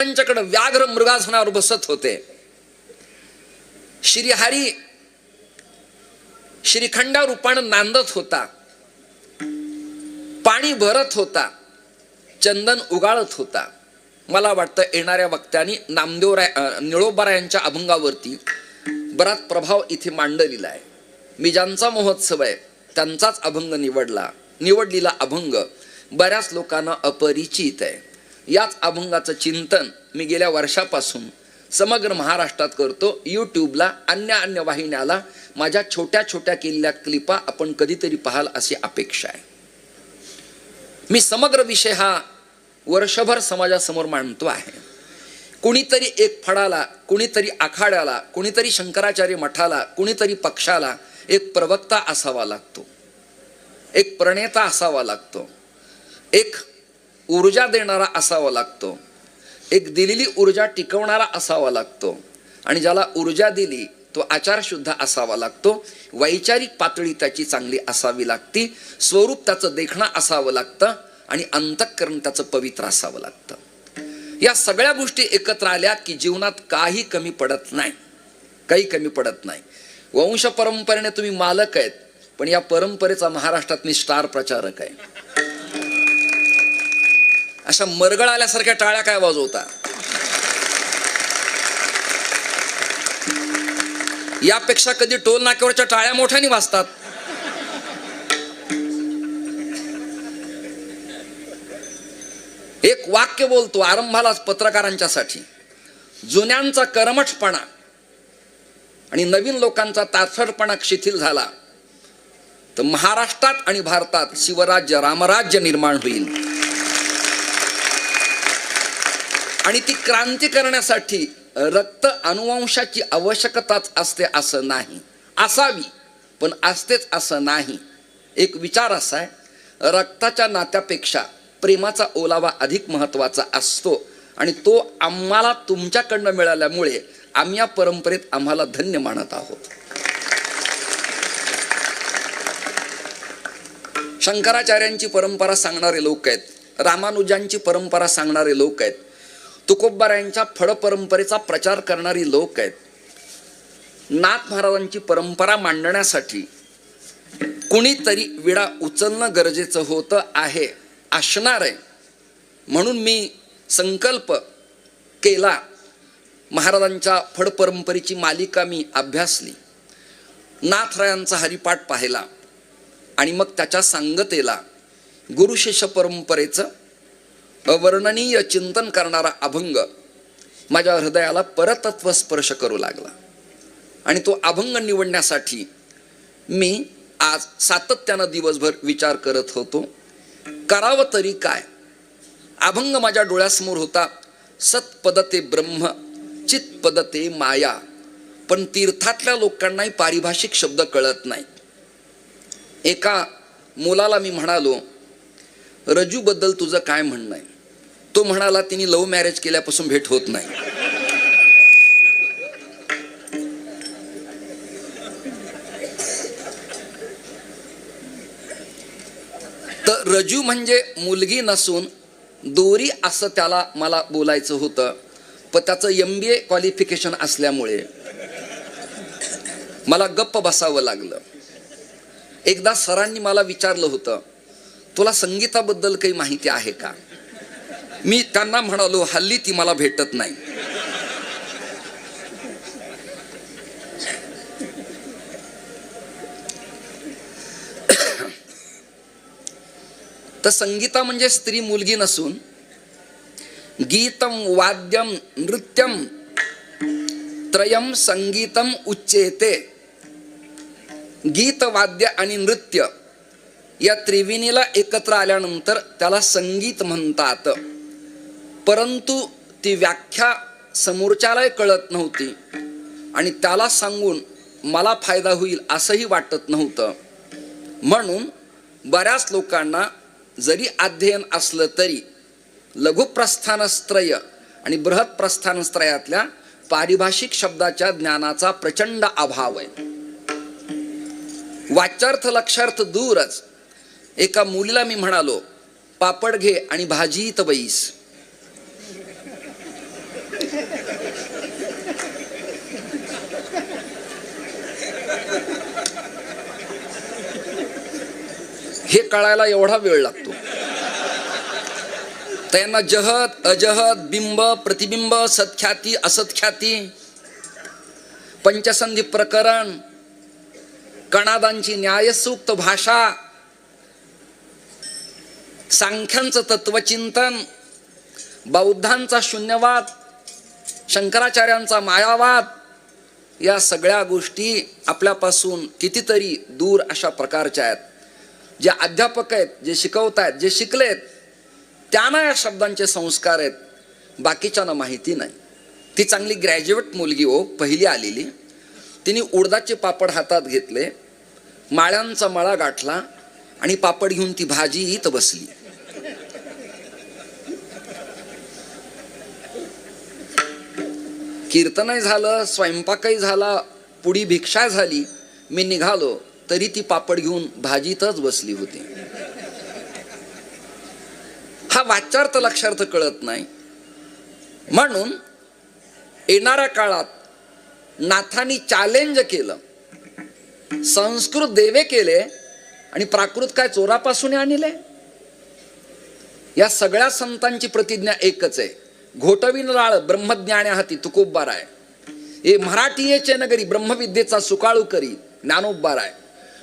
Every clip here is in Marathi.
त्यांच्याकडे व्याघ्र मृगासनावर बसत होते. श्रीहरी श्रीखंडा रूपानं नांदत होता, पाणी भरत होता, चंदन उगाळत होता. मला वाटतं येणाऱ्या वक्त्यांनी निळोबारायांच्या अभंगावरती बराच प्रभाव इथे मांडलेला आहे. मी ज्यांचा महोत्सव आहे त्यांचाच अभंग निवडलेला अभंग बऱ्याच लोकांना अपरिचित आहे. याच अभंगाचं चिंतन मी गेल्या वर्षापासून समग्र महाराष्ट्रात करतो. यूट्यूबला अन्य वाहिन्याला माझ्या छोट्या छोट्या केलेल्या क्लिपा आपण कधीतरी पाहाल अशी अपेक्षा आहे. मी समग्र विषय हा वर्षभर समाजासमोर मांडतो आहे. कुणीतरी एक फडाला, कुणीतरी आखाड्याला, कुणीतरी शंकराचार्य मठाला, कुणीतरी पक्षाला एक प्रवक्ता असावा लागतो, एक प्रणेता असावा लागतो, एक ऊर्जा देणारा असावा लागतो, एक दिलेली ऊर्जा टिकवणारा असावा लागतो, आणि ज्याला ऊर्जा दिली तो आचार शुद्ध असावा लागतो. वैचारिक पातळी त्याची चांगली असावी लागती, स्वरूप त्याचं देखणं असावं लागतं, आणि अंतःकरण त्याचं पवित्र असावं लागतं. या सगळ्या गोष्टी एकत्र आल्या की जीवनात काही कमी पडत नाही, काही कमी पडत नाही. वंश परंपरेने तुम्ही मालक आहेत, पण या परंपरेचा महाराष्ट्रात मी स्टार प्रचारक आहे. अशा मरगळ आल्यासारख्या टाळ्या काय वाजवता? यापेक्षा कधी टोल नाक्यावरच्या टाळ्या मोठ्याने वाजतात. एक वाक्य बोलतो आरंभालाच पत्रकारांच्यासाठी. जुन्यांचा कर्मठपणा आणि नवीन लोकांचा ताठरपणा शिथिल झाला तर महाराष्ट्रात आणि भारतात शिवराज्य रामराज्य निर्माण होईल. आणि ती क्रांती करण्यासाठी रक्त अनुवंशाची आवश्यकताच असते असं नाही, असावी पण असतेच असं नाही. एक विचार असा आहे, रक्ताच्या नात्यापेक्षा प्रेमाचा ओलावा अधिक महत्वाचा असतो, आणि तो आम्हाला तुमच्याकडनं मिळाल्यामुळे आम्ही या परंपरेत आम्हाला धन्य मानत आहोत. शंकराचार्यांची परंपरा सांगणारे लोक आहेत, रामानुजांची परंपरा सांगणारे लोक आहेत, तुकोबारायांच्या फळ परंपरेचा प्रचार करणारी लोक आहेत. नाथ महाराजांची परंपरा मांडण्यासाठी कुणीतरी विडा उचलणं गरजेचं होतं आहे, असणार आहे. म्हणून मी संकल्प केला, महाराजांच्या फड परंपरेची मालिका मी अभ्यासली, नाथरायांचा हरिपाठ पाहिला, आणि मग त्याच्या सांगतेला गुरुशिष्य परंपरेचं अवर्णनीय चिंतन करणारा अभंग माझ्या हृदयाला परतत्व स्पर्श करू लागला. आणि तो अभंग निवडण्यासाठी मी आज सातत्यानं दिवसभर विचार करत होतो, करावं तरी काय. अभंग माझ्या डोळ्यासमोर होता, सत्पदते ब्रह्म चित्पदते माया. पण तीर्थातल्या लोकांनाही पारिभाषिक शब्द कळत नाही. एका मुलाला मी म्हणालो, रजू बद्दल तुझं काय म्हणणं आहे? तो म्हणाला, तिने लव्ह मॅरेज केल्यापासून भेट होत नाही. तर रजू म्हणजे मुलगी नसून दोरी असं त्याला मला बोलायचं होतं, पण त्याचं MBA क्वालिफिकेशन असल्यामुळे मला गप्प बसावं लागलं. एकदा सरांनी मला विचारलं होतं, तुला संगीताबद्दल काही माहिती आहे का? मी त्यांना म्हणालो, हल्ली ती मला भेटत नाही. तर संगीता म्हणजे स्त्री मुलगी नसून गीतम वाद्यम नृत्यम त्रयम संगीतम उच्चेते. गीत, वाद्य आणि नृत्य या त्रिवेणीला एकत्र आल्यानंतर त्याला संगीत म्हणतात. परंतु ती व्याख्या समोरच्यालाही कळत नव्हती, आणि त्याला सांगून मला फायदा होईल असंही वाटत नव्हतं. म्हणून बऱ्याच लोकांना जरी अध्ययन असलं तरी लघुप्रस्थानत्रय आणि बृहत प्रस्थानत्रयातल्या पारिभाषिक शब्दाच्या ज्ञानाचा प्रचंड अभाव आहे. वाच्यार्थ लक्षार्थ दूरच. एका मुलीला मी म्हणालो, पापड घे आणि भाजीत बैस. हे कळायला एवढा वेळ लागतो. त्यांना जहत अजहत, बिंब प्रतिबिंब, सत्ख्याती असत्ख्याती, पंचसंधी प्रकरण, कणादांची न्यायसूक्त भाषा, सांख्यांचं तत्वचिंतन, बौद्धांचा शून्यवाद, शंकराचार्यांचा मायावाद, या सगळ्या गोष्टी आपल्यापासून कितीतरी दूर अशा प्रकारच्या आहेत. जे अध्यापक आहेत, जे शिकवतायत, जे शिकलेत, त्यांना या शब्दांचे संस्कार आहेत, बाकीच्यांना माहिती नाही. ती चांगली ग्रॅज्युएट मुलगी हो, पहिली आलेली, तिने उडदाचे पापड हातात घेतले, माळ्यांचा मळा गाठला आणि पापड घेऊन ती भाजी इथं बसली. कीर्तनही झालं, स्वयंपाकही झाला, पुढी भिक्षा झाली, मी निघालो तरी ती पापड घेऊन भाजीतच बसली होती. हा वाच्यार्थ लक्षार्थ कळत नाही. म्हणून येणाऱ्या काळात नाथांनी चॅलेंज केलं, संस्कृत देवे केले आणि प्राकृत काय चोरापासून आणले. या सगळ्या संतांची प्रतिज्ञा एकच आहे, घोटविन राळ ब्रह्मज्ञान्या हाती तुकोबाराय, हे मराठीचे नगरी ब्रह्मविद्येचा सुकाळू करी ज्ञानोबाराय,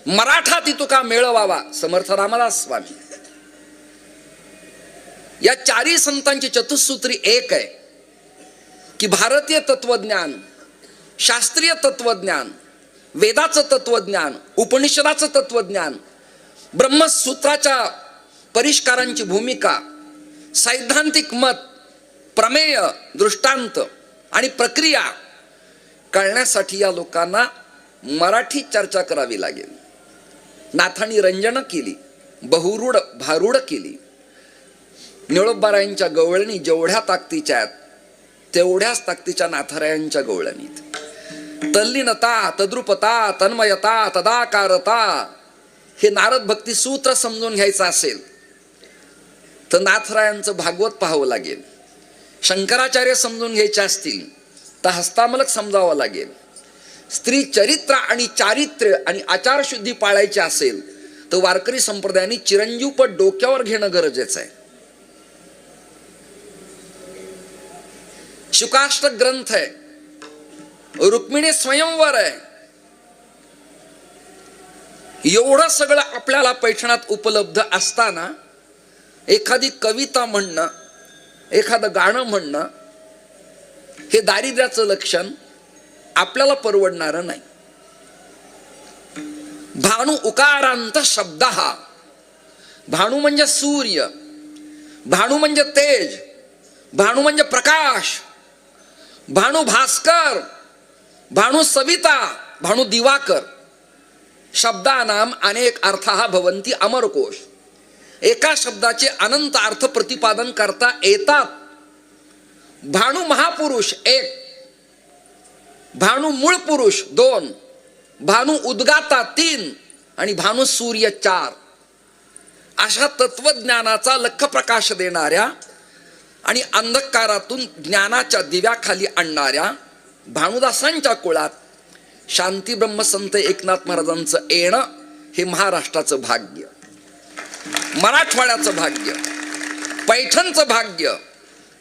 मराठा ती तुका मेळवावा समर्थ रामदास स्वामी. या चारही संतांची चतुसूत्री एक आहे की भारतीय तत्वज्ञान, शास्त्रीय तत्वज्ञान, वेदाचं तत्वज्ञान, उपनिषदाचं तत्वज्ञान, ब्रह्मसूत्राच्या परिष्कारांची भूमिका, सैद्धांतिक मत, प्रमेय, दृष्टांत आणि प्रक्रिया कळण्यासाठी या लोकांना मराठी चर्चा करावी लागेल. नाथांनी रंजन केली, बहुरूढ भारूढ केली. निळोबारायांच्या गवळणी जेवढ्या ताकदीच्या आहेत तेवढ्याच ताकदीच्या नाथरायांच्या गवळणीत तल्लीनता, तद्रुपता, तन्मयता, तदाकारता हे नारद भक्ती सूत्र समजून घ्यायचं असेल तर नाथरायांचं भागवत पाहावं लागेल. शंकराचार्य समजून घ्यायचे असतील तर हस्तामलक समजावं लागेल. स्त्री चरित्र आणि चारित्र्य आणि आचारशुद्धी पाळायची असेल तर वारकरी संप्रदायाने चिरंजीवपट डोक्यावर घेणं गरजेचं आहे. शुकाष्टक ग्रंथ आहे, रुक्मिणी स्वयंवर आहे. एवढं सगळं आपल्याला पैठणात उपलब्ध असताना एखादी कविता म्हणणं, एखादं गाणं म्हणणं हे दारिद्र्याचं लक्षण आपल्याला परवडणारं नाही. भानु उकारांत शब्द, हा भानु म्हणजे सूर्य, भानु म्हणजे तेज, भानु म्हणजे प्रकाश, भानु भास्कर, भानु सविता, भानु दिवाकर. शब्दानाम अनेक अर्थाः भवन्ति अमरकोश. एका शब्दाचे अनंत अर्थ प्रतिपादन करता येतात. भानु महापुरुष एक, भानु मूळ पुरुष दोन, भानु उद्गाता तीन आणि भानु सूर्य चार. अशा तत्वज्ञानाचा लख प्रकाश देणाऱ्या आणि अंधकारातून ज्ञानाच्या दिव्याखाली आणणाऱ्या भानुदासांच्या कुळात शांती ब्रह्मसंत एकनाथ महाराजांचं येणं हे महाराष्ट्राचं भाग्य, मराठवाड्याचं भाग्य, पैठणचं भाग्य,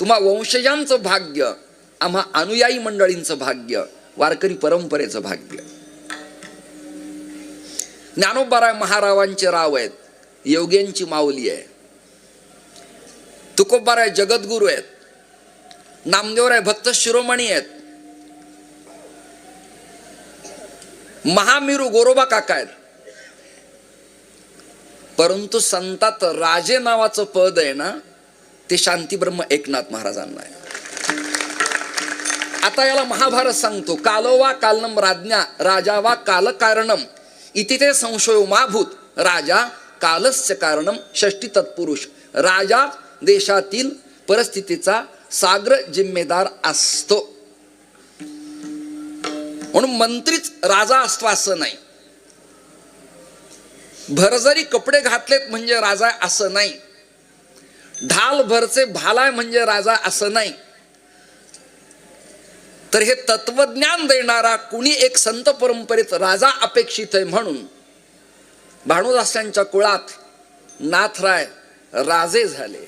तुम्हा वंशजांचं भाग्य, आम्हा अनुयायी मंडळींचं भाग्य, वारकरी परंपरेचं भाग्य. ज्ञानोबाराय महारावांचे राव आहेत, योग्यांची माऊली आहे. तुकोबाराय जगद्गुरु आहेत, नामदेवराय भक्त शिरोमणी आहेत, महामीरू गोरोबा काका आहेत. परंतु संतात राजे नावाचं पद आहे ना, ते शांतीब्रह्म एकनाथ महाराजांना आहे. आता याला महाभारत सांगतो, कालो वा कालनम राज्ञा राजा वा काल कारणम इति ते संशयो माभूत राजा कालस्य कारणम षष्टी तत्पुरुष. राजा देशातील परिस्थितीचा साग्र जिम्मेदार असतो. म्हणून मंत्रीच राजा असतो असं नाही. भरजरी कपडे घातलेत म्हणजे राजा असं नाही. ढाल भरचे भालाय म्हणजे राजा असं नाही. तर हे तत्वज्ञान देणारा कुणी एक संत परंपरेत राजा अपेक्षित आहे, म्हणून भानुदासांच्या कुळात नाथराय राजे झाले.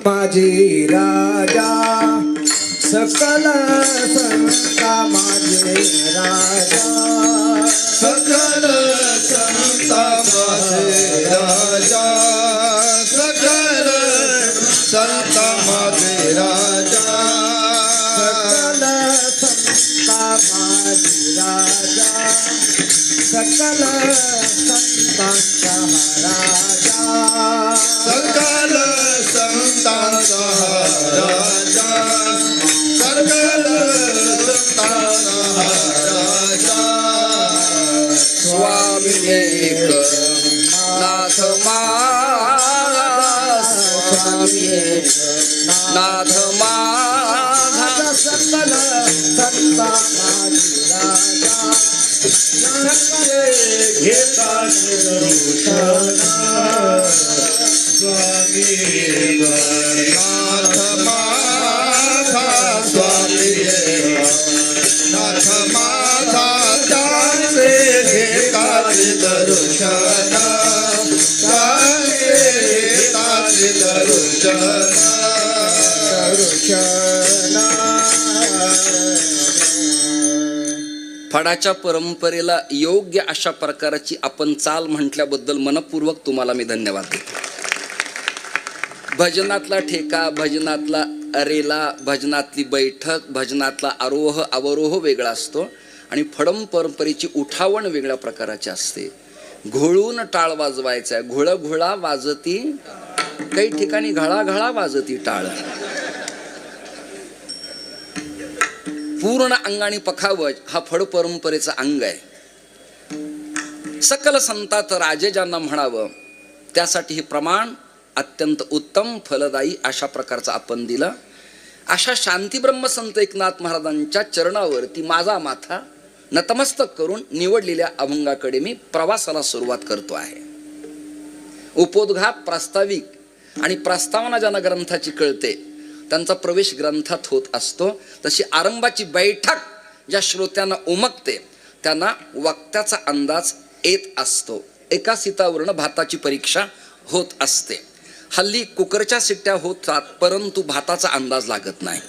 माझे राजा सकल संता माझे राजा, सकल संता माझे राजा, सकल संता माझे राजा, सकल संता माझे राजा, सकल संतांचा राजा, सकल संतांचा राजा, सकल संतांचा राजा. स्वामी एक नाथ माझा, स्वामी एक नाथ माझा, सकल संता माझे राजा, घेता स्वामी नाथ माझा, स्वामी नाथ माझा, त्याचे घेताचे दर्शन, त्याचे घेताचे दर्शन. फडाच्या परंपरेला योग्य अशा प्रकारची आपण चाल म्हटल्याबद्दल मनपूर्वक तुम्हाला मी धन्यवाद देतो. भजनातला ठेका, भजनातला अरेला, भजनातली बैठक, भजनातला आरोह अवरोह वेगळा असतो आणि फडम परंपरेची उठावण वेगळ्या प्रकाराची असते. घोळून टाळ वाजवायचा, घोळ घोळा वाजती, काही ठिकाणी घळाघळा वाजती टाळ. पूर्ण अंगाने पखावज हा फड परंपरेचा अंग आहे. सकल संतात राजे ज्यांना म्हणावं त्यासाठी हे प्रमाण अत्यंत उत्तम फलदायी अशा प्रकारचं आपण दिलं. अशा शांतीब्रह्म संत एकनाथ महाराजांच्या चरणावरती माझा माथा नतमस्तक करून निवडलेल्या अभंगाकडे मी प्रवासाला सुरुवात करतो आहे. उपोद्घात, प्रास्ताविक आणि प्रस्तावना ज्यांना ग्रंथाची कळते त्यांचा प्रवेश ग्रंथात होत असतो. तशी आरंभाची बैठक ज्या श्रोत्यांना उमगते त्यांना वक्त्याचा अंदाज येत असतो. एका सीतावरून भाताची परीक्षा होत असते. हल्ली कुकरच्या शिट्ट्या होतात परंतु भाताचा अंदाज लागत नाही.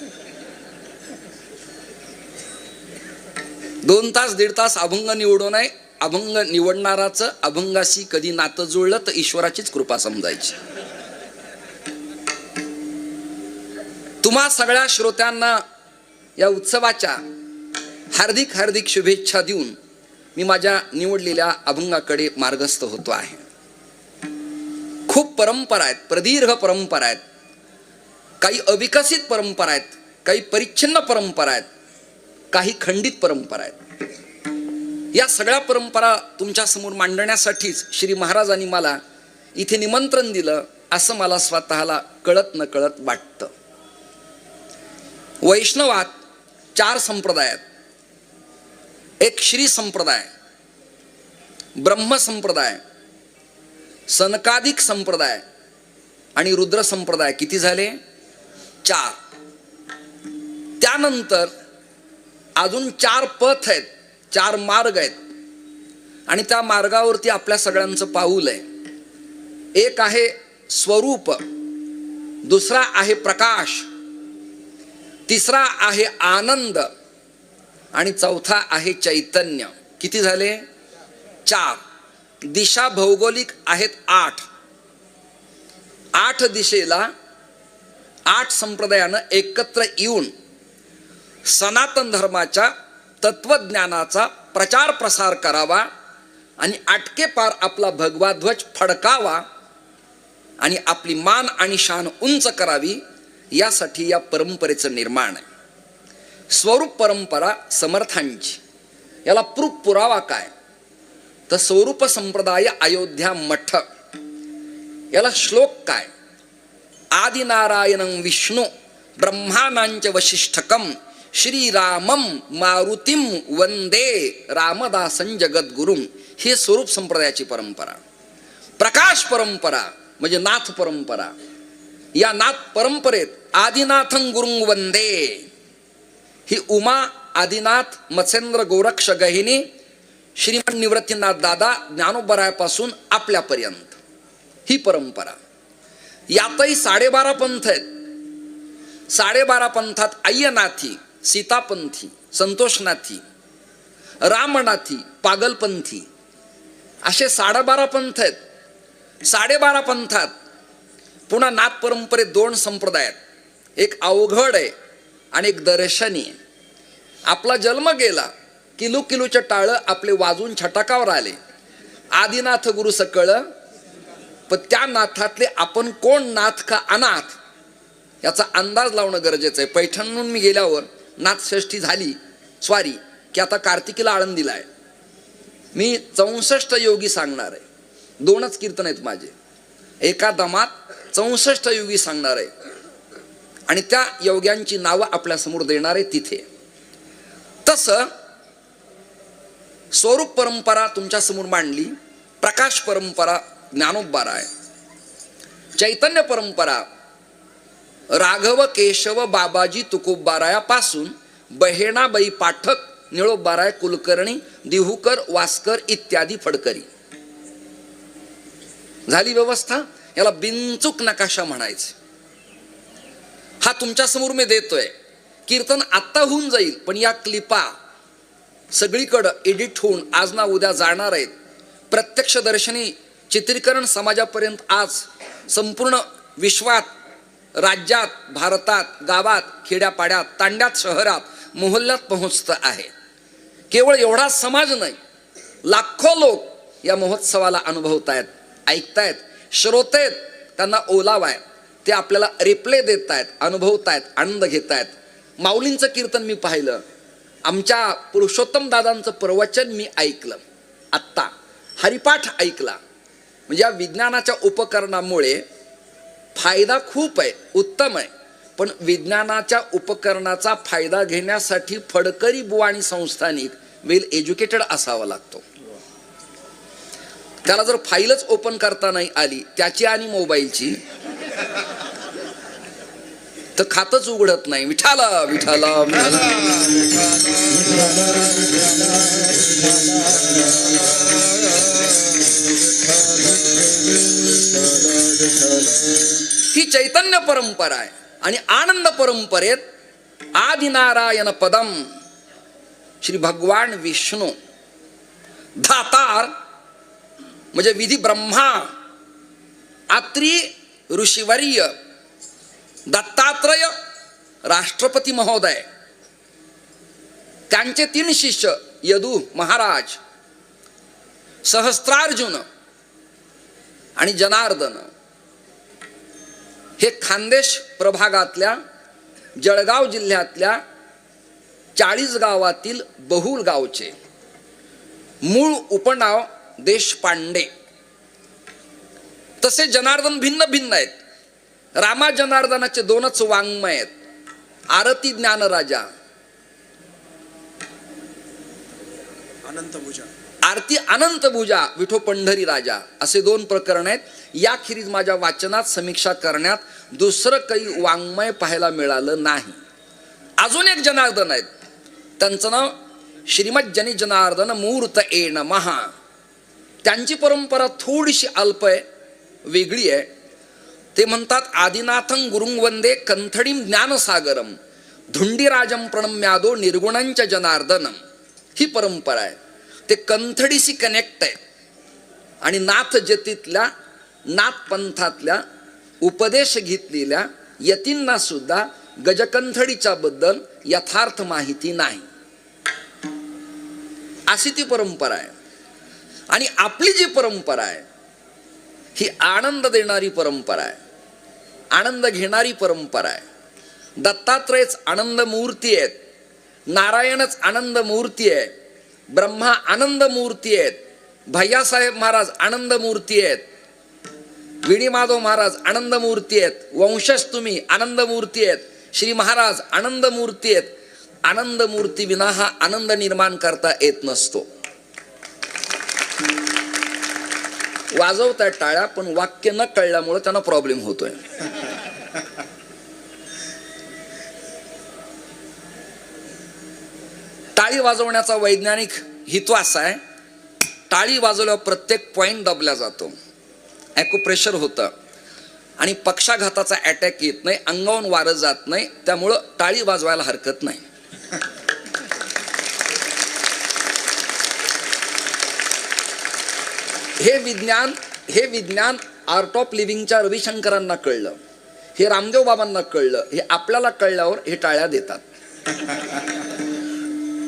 2 तास 1.5 तास अभंग निवडू नये. अभंग निवडणाराचं अभंगाशी कधी नातं जुळलं तर ईश्वराचीच कृपा समजायची. तुम्हा सगळ्या श्रोत्यांना या उत्सवाच्या हार्दिक हार्दिक शुभेच्छा देऊन मी माझ्या निवडलेल्या अभंगाकडे मार्गस्थ होतो आहे. खूप परंपरा आहेत, प्रदीर्घ परंपरा आहेत, काही अविकसित परंपरा आहेत, काही परिच्छिन्न परंपरा आहेत, काही खंडित परंपरा आहेत. या सगळ्या परंपरा तुमच्या समोर मांडण्यासाठीच श्री महाराजांनी मला इथे निमंत्रण दिलं असं मला स्वतःला कळत नकळत वाटतं. वैष्णवात 4 संप्रदाय आहेत. एक श्री संप्रदाय, ब्रह्म संप्रदाय, सनकादिक संप्रदाय आणि रुद्र संप्रदाय. किती झाले? 4. त्यानंतर अजून 4 पथ आहेत, 4 मार्ग आहेत आणि त्या मार्गावरती आपल्या सगळ्यांचं पाऊल आहे. एक आहे स्वरूप, दुसरा आहे प्रकाश, तिसरा आहे आनंद आणि चौथा आहे चैतन्य. किती झाले? 4. दिशा भौगोलिक आहेत 8. 8 दिशेला 8 संप्रदायानं एकत्र येऊन सनातन धर्माच्या तत्वज्ञानाचा प्रचार प्रसार करावा आणि आटकेपार आपला भगवा ध्वज फडकावा आणि आपली मान आणि शान उंच करावी, यासाठी या परंपरेचं निर्माण आहे. स्वरूप परंपरा समर्थांची. याला प्रूफ पुरावा काय? तर स्वरूप संप्रदाय अयोध्या मठ. याला श्लोक काय? आदिनारायणं विष्णू ब्रह्मानांच वशिष्ठकम श्रीरामम मारुतीम वंदे रामदासं जगद्गुरुम. हे स्वरूप संप्रदायाची परंपरा. प्रकाश परंपरा म्हणजे नाथ परंपरा. या नाथ परंपरेत आदिनाथं गुरुं वंदे ही उमा आदिनाथ मत्स्येंद्र गोरक्ष गहिनी श्रीमान निवृत्तीनाथ दादा ज्ञानोबरायापासून आपल्यापर्यंत ही परंपरा. यातही 12.5 पंथ आहेत. 12.5 पंथात अय्यनाथी, सीतापंथी, संतोषनाथी, रामनाथी, पागलपंथी असे 12.5 पंथ आहेत. 12.5 पंथात पुन्हा नाथ परंपरेत 2 संप्रदाय आहेत. एक अवघड आहे आणि एक दर्शनी आहे. आपला जन्म गेला, किलूचे टाळं आपले वाजून छटाकावर आले. आदिनाथ गुरु सकळ, पण त्या नाथातले आपण कोण, नाथ का अनाथ, याचा अंदाज लावणं गरजेचं आहे. पैठणहून मी गेल्यावर नाथषष्ठी झाली स्वारी की आता कार्तिकीला आळंदीला आहे. मी 64 योगी सांगणार आहे. 2च कीर्तन आहेत माझे. एका दमात 64 योगी सांगणार आहे आणि त्या योग्यांची नावं आपल्यासमोर देणार आहे तिथे. तसं स्वरूप परंपरा तुमच्या समोर मांडली. प्रकाश परंपरा ज्ञानोबराय. चैतन्य परंपरा राघव केशव बाबाजी तुकोबारायापासून बहेणाबाई पाठक, निळोबाराय कुलकर्णी, दिहुकर, वास्कर इत्यादी फडकरी. झाली व्यवस्था. याला बिनचूक नकाशा म्हणायचे. हा तुमच्या समोर मी देतोय. कीर्तन आत्ता होऊन जाईल, पण या क्लिपा सगळीकडं एडिट होऊन आज ना उद्या जाणार आहेत. प्रत्यक्षदर्शनी चित्रीकरण समाजापर्यंत आज संपूर्ण विश्वात, राज्यात, भारतात, गावात, खेड्यापाड्यात, तांड्यात, शहरात, मोहल्ल्यात पोहोचतं आहे. केवळ एवढाच समाज नाही, लाखो लोक या महोत्सवाला अनुभवतायत, ऐकतायत, श्रोतेत, त्यांना ओलावाय, ते आपल्याला रिप्ले देत आहेत, अनुभवतायत, आनंद घेत आहेत. माऊलींचं कीर्तन मी पाहिलं, आमच्या पुरुषोत्तम दादांचं प्रवचन मी ऐकलं, आत्ता हरिपाठ ऐकला. म्हणजे या विज्ञानाच्या उपकरणामुळे फायदा खूप आहे, उत्तम आहे. पण विज्ञानाच्या उपकरणाचा फायदा घेण्यासाठी फडकरी बुवा आणि संस्थानिक वेल एज्युकेटेड असावा लागतो. त्याला जर फाईलच ओपन करता नाही आली त्याची आणि मोबाईलची, तर खातच उघडत नाही. विठाला विठाला ही चैतन्य परंपरा आहे. आणि आनंद परंपरेत आदिनारायण पदम श्री भगवान विष्णू धातार म्हणजे विधी ब्रह्मा, आत्री ऋषीवर्य, दत्तात्रय, राष्ट्रपती महोदय, त्यांचे 3 शिष्य यदू महाराज, सहस्त्रार्जुन आणि जनार्दन, हे खानदेश प्रभागातल्या जळगाव जिल्ह्यातल्या 40 गावातील बहुल गावचे. मूळ उपनाव देशपांडे. तसे जनार्दन भिन्न भिन्न आहेत. रामा जनार्दनाचे 2च वाङ्मय आहेत. आरती ज्ञानराजा, आरती अनंतभुजा, विठो पंढरी राजा, असे 2 प्रकरण आहेत. याखेरीज माझ्या वाचनात समीक्षा करण्यात दुसरं काही वाङ्मय पाहायला मिळालं नाही. अजून एक जनार्दन आहेत, त्यांचं नाव श्रीमज्जनी जनार्दन मूर्त ए नमः. त्यांची परंपरा थोडीशी अल्प आहे, वेगळी आहे. ते म्हणतात आदिनाथं गुरुं वंदे कंथडीं ज्ञानसागरम धुंडीराजम प्रणम्यादो निर्गुणंच जनार्दनम. ही परंपरा आहे. ते कंथडीशी कनेक्ट आहे आणि नाथ जतीतल्या, नाथ पंथातल्या उपदेश घेतलेल्या यतींना सुद्धा गजकंथडीच्या बद्दल यथार्थ माहिती नाही. अशी ती परंपरा आहे. आणि आपली जी परंपरा आहे ही आनंद देणारी परंपरा आहे, आनंद घेणारी परंपरा आहे. दत्तात्रयच आनंद मूर्ती आहेत, नारायणच आनंद मूर्ती आहे, ब्रह्मा आनंद मूर्ती आहेत, भैयासाहेब महाराज आनंद मूर्ती आहेत, विडी माधव महाराज आनंद मूर्ती आहेत, वंशज तुम्ही आनंद मूर्ती आहेत, श्री महाराज आनंद मूर्ती आहेत. आनंद मूर्ती विना हा आनंद निर्माण करता येत नसतो. वाजवतात टाळ्या, पण वाक्य न कळल्यामुळे त्यांना प्रॉब्लेम होतोय. टाळी वाजवण्याचा वैज्ञानिक हेतू असा आहे, टाळी वाजवल्यावर प्रत्येक पॉइंट दाबला जातो, ॲक्युप्रेशर होतं आणि पक्षाघाताचा अटॅक येत नाही, अंगावून वारं जात नाही, त्यामुळं टाळी वाजवायला हरकत नाही. हे विज्ञान आर्ट ऑफ लिव्हिंगच्या रविशंकरांना कळलं, हे रामदेव बाबांना कळलं, हे आपल्याला कळल्यावर हे टाळ्या देतात.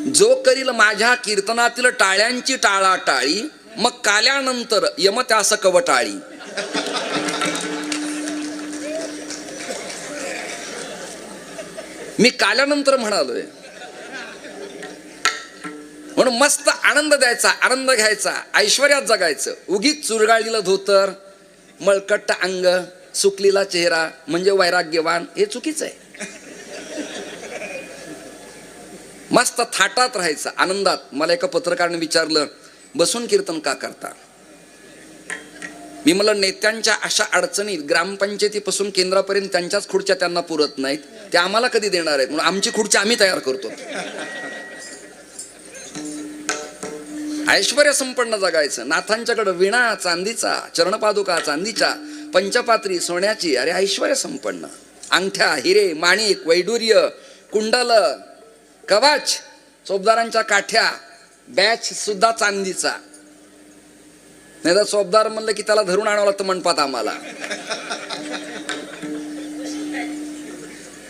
जो करील माझ्या कीर्तनातील टाळ्यांची टाळा टाळी, मग काल्यानंतर यम त्यास कवटाळी. मी काल्यानंतर म्हणालोय म्हणून मस्त आनंद द्यायचा, आनंद घ्यायचा, ऐश्वर्यात जगायचं. उगीच चुरगाळलेलं धोतर, मळकट्ट अंग, सुकलेला चेहरा म्हणजे वैराग्यवान, हे चुकीचं आहे. मस्त थाटात राहायचं, आनंदात. मला एका पत्रकाराने विचारलं, बसून कीर्तन का करता? मी मला नेत्यांच्या अशा अडचणीत ग्रामपंचायतीपासून केंद्रापर्यंत त्यांच्याच खुर्च्या त्यांना पुरत नाहीत, ते आम्हाला कधी देणार आहेत, म्हणून आमची खुर्ची आम्ही तयार करतो. ऐश्वर्य संपन्न जगायचं. नाथांच्याकडे विणा चांदीचा, चरणपादुका चांदीच्या, पंचपात्री सोन्याची, अरे ऐश्वर्य संपन्न. अंगठ्या, हिरे, माणिक, वैडूर्य, कुंडल, कवच, चोपदारांच्या काठ्या, बॅच सुद्धा चांदीचा. नाही तर चोपदार म्हणलं की त्याला धरून आणावं लागतं मंडपात आम्हाला.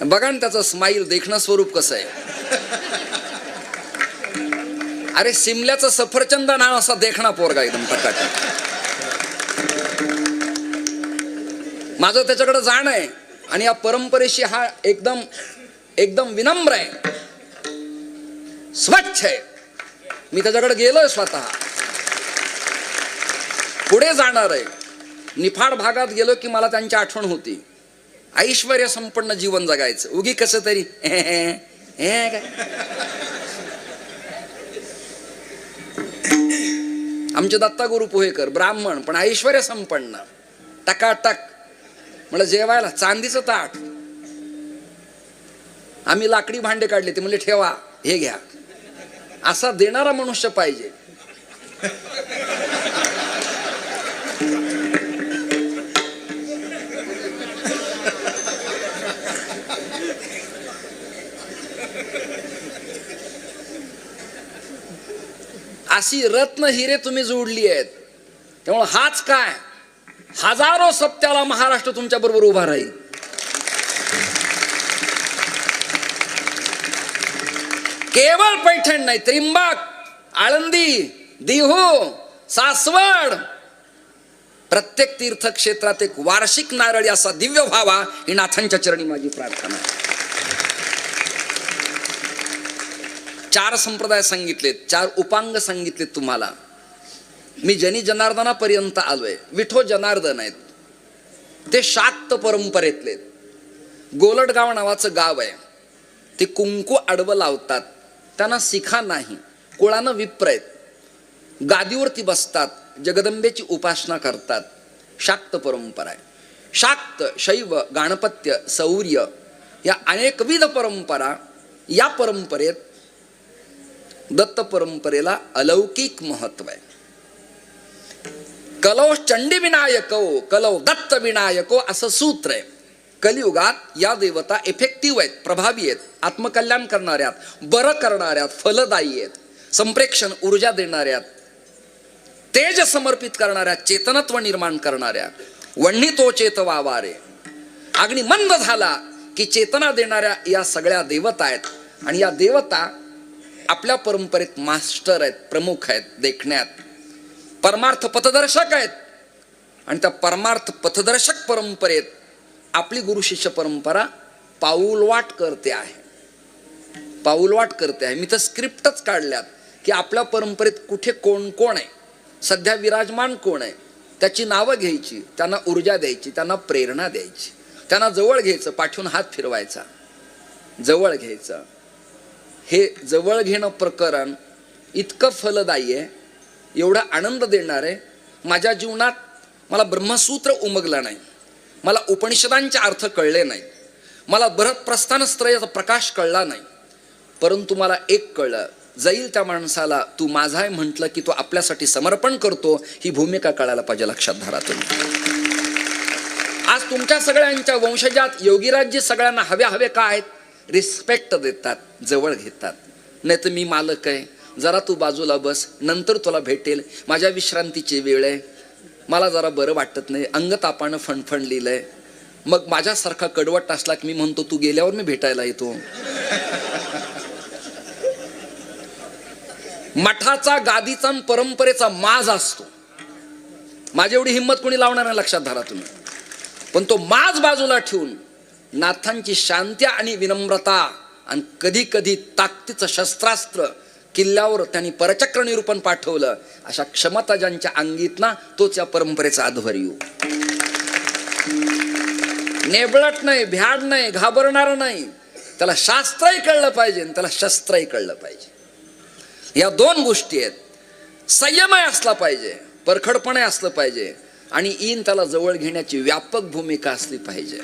बघा ना त्याचं स्माईल, देखणं स्वरूप कसं आहे. अरे शिमल्याचं सफरचंद नाव असा देखणा पोरगा एकदम टकाटक. माझं त्याच्याकडे जाणं आहे आणि या परंपरेशी हा एकदम विनम्र आहे, स्वच्छ आहे. मी त्याच्याकडे गेलोय स्वतः, पुढे जाणार आहे. निफाड भागात गेलो की मला त्यांची आठवण होती. ऐश्वर्य संपन्न जीवन जगायचं, उगी कसं तरी काय. आमचे दत्तागुरु पोहेकर ब्राह्मण पण ऐश्वर्य संपन्न, टकाटक. म्हणलं जेवायला चांदीचं ताट, आम्ही लाकडी भांडे काढले, ते म्हणले ठेवा, हे घ्या. असा देणारा मनुष्य पाहिजे. अशी रत्न हिरे तुम्ही जोडली आहेत, त्यामुळे हाच काय, हजारो सप्त्याला महाराष्ट्र तुमच्या बरोबर उभा राहील. केवळ पैठण नाही, त्रिंबक, आळंदी, देहू, सासवड, प्रत्येक तीर्थक्षेत्रात एक वार्षिक नारळी असा दिव्य व्हावा, ही नाथांच्या चरणी माझी प्रार्थना आहे. 4 संप्रदाय सांगितलेत, 4 उपांग सांगितलेत तुम्हाला. मी जनी जनार्दनापर्यंत आलोय. विठो जनार्दन आहेत, ते शाक्त परंपरेतले. गोलटगाव नावाचं गाव आहे, ते कुंकू आडवं लावतात, त्यांना शिखा नाही, कुळानं विप्र आहेत, गादीवरती बसतात, जगदंबेची उपासना करतात. शाक्त परंपरा आहे. शाक्त, शैव, गाणपत्य, सौर्य या अनेकविध परंपरा. या परंपरेत दत्त परंपरेला अलौकिक महत्व आहे. कलौ चंडी विनायको, कलौ दत्त विनायको असं सूत्र आहे. कलियुगात या देवता इफेक्टिव्ह आहेत, प्रभावी आहेत, आत्मकल्याण करणाऱ्यात, बरं करणाऱ्यात, फलदायी आहेत, संप्रेक्षण ऊर्जा देणाऱ्यात, तेज समर्पित करणाऱ्या, चेतनत्व निर्माण करणाऱ्या. वन्ही तो चेतवा वारे, अग्नी मंद झाला की चेतना देणाऱ्या या सगळ्या देवता आहेत. आणि या देवता आपल्या परंपरेत मास्टर आहेत, प्रमुख आहेत, देखण्यात परमार्थ पथदर्शक आहेत. आणि त्या परमार्थ पथदर्शक परंपरेत आपली गुरु शिष्य परंपरा पाऊलवाट करते आहे, पाऊलवाट करते आहे. मी तर स्क्रिप्टच काढल्यात की आपल्या परंपरेत कुठे कोण कोण आहे, सध्या विराजमान कोण आहे, त्याची नावं घ्यायची, त्यांना ऊर्जा द्यायची, त्यांना प्रेरणा द्यायची, त्यांना जवळ घ्यायचं, पाठवून हात फिरवायचा, जवळ घ्यायचं. हे जवळ घेणं प्रकरण इतकं फलदायी आहे, एवढा आनंद देणार आहे. माझ्या जीवनात मला ब्रह्मसूत्र उमगलं नाही, मला उपनिषदांचे अर्थ कळले नाही, मला बृहत प्रस्थानत्रयाचा प्रकाश कळला नाही, परंतु मला एक कळलं जाईल त्या माणसाला तू माझा आहे म्हटलं की तो आपल्यासाठी समर्पण करतो, ही भूमिका कळायला पाहिजे. लक्षात धरा तुम्ही. आज तुमच्या सगळ्यांच्या वंशजात योगीराजजी सगळ्यांना हवे का आहेत? रिस्पेक्ट देतात, जवळ घेतात. नाही तर मी मालक आहे, जरा तू बाजूला बस, नंतर तुला भेटेल, माझ्या विश्रांतीची वेळ आहे, मला जरा बरं वाटत नाही, अंगतापानं फणफणलेलंय. मग माझ्यासारखा कडवट असला की मी म्हणतो तू गेल्यावर मी भेटायला येतो. मठाचा, गादीचा आणि परंपरेचा माज असतो. माझी एवढी हिंमत कोणी लावणार नाही, लक्षात धरा तुम्ही. पण तो माज बाजूला ठेवून नाथांची शांती आणि विनम्रता आणि कधी कधी ताकदीचं शस्त्रास्त्र किल्ल्यावर त्यांनी परचक्र निरूपण पाठवलं, अशा क्षमता ज्यांच्या अंगीत ना, तोच या परंपरेचा आध्वर्यू. नेबळट नाही, भ्याड नाही, घाबरणार नाही. त्याला शास्त्रही कळलं पाहिजे आणि त्याला शस्त्रही कळलं पाहिजे. या दोन गोष्टी आहेत. संयमही असला पाहिजे, परखडपणे असलं पाहिजे आणि इन त्याला जवळ घेण्याची व्यापक भूमिका असली पाहिजे.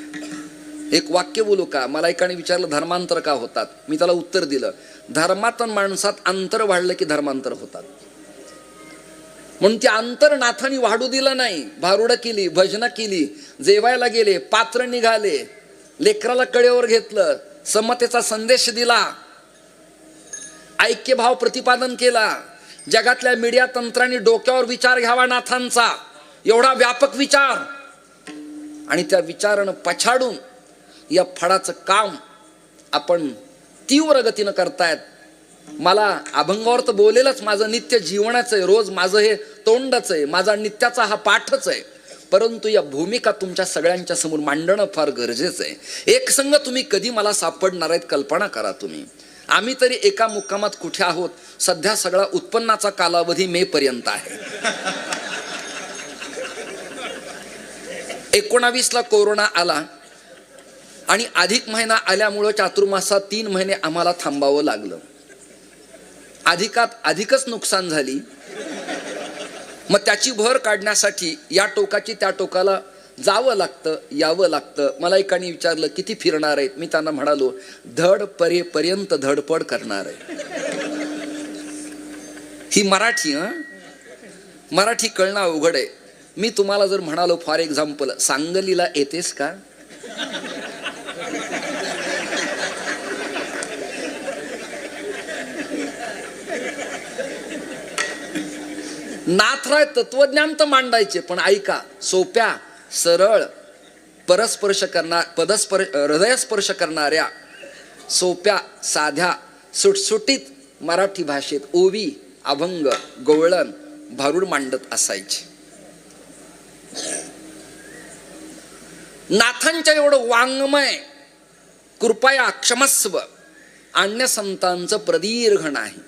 एक वाक्य बोलू का? मला एकाने विचारलं धर्मांतर का होतात? मी त्याला उत्तर दिलं, धर्मात आणि माणसात अंतर वाढलं की धर्मांतर होतात. म्हणून ते अंतर नाथांनी वाढू दिलं नाही. भारुडं केली, भजनं केली, जेवायला गेले, पात्र निघाले, लेकराला कडेवर घेतलं, समतेचा संदेश दिला, ऐक्यभाव प्रतिपादन केला. जगातल्या मीडिया तंत्रांनी डोक्यावर विचार घ्यावा नाथांचा, एवढा व्यापक विचार, आणि त्या विचारानं पछाडून या फळाचं काम आपण तीव्र गतीनं करतायत. मला अभंगावर तर बोलेलच, माझं नित्य जीवनाचं आहे, रोज माझं हे तोंडच आहे, माझा नित्याचा हा पाठच आहे. परंतु या भूमिका तुमच्या सगळ्यांच्या समोर मांडणं फार गरजेचं आहे. एक संघ तुम्ही कधी मला सापडणार आहेत कल्पना करा तुम्ही. आम्ही तरी एका मुक्कामात कुठे आहोत? सध्या सगळा उत्पन्नाचा कालावधी मे पर्यंत आहे. 19 कोरोना आला आणि अधिक महिना आल्यामुळं चातुर्मासात 3 महिने आम्हाला थांबावं लागलं. अधिकात अधिकच नुकसान झाली. मग त्याची भर काढण्यासाठी या टोकाची त्या टोकाला जावं लागतं, यावं लागतं. मला एकाने विचारलं किती फिरणार आहेत? मी त्यांना म्हणालो धड परेपर्यंत धडपड करणार आहे. ही मराठी, मराठी कळणं अवघड आहे. मी तुम्हाला जर म्हणालो फॉर एक्झाम्पल सांगलीला येतेस का? नाथराय तत्वज्ञान तर मांडायचे, पण ऐका, सोप्या सरळ हृदयस्पर्श करणाऱ्या सोप्या साध्या सुटसुटीत मराठी भाषेत ओवी, अभंग, गवळण, भारुड मांडत असायचे. नाथांच्या एवढं वाङ्मय कृपया क्षमस्व अन्य संतांचं प्रदीर्घ नाही.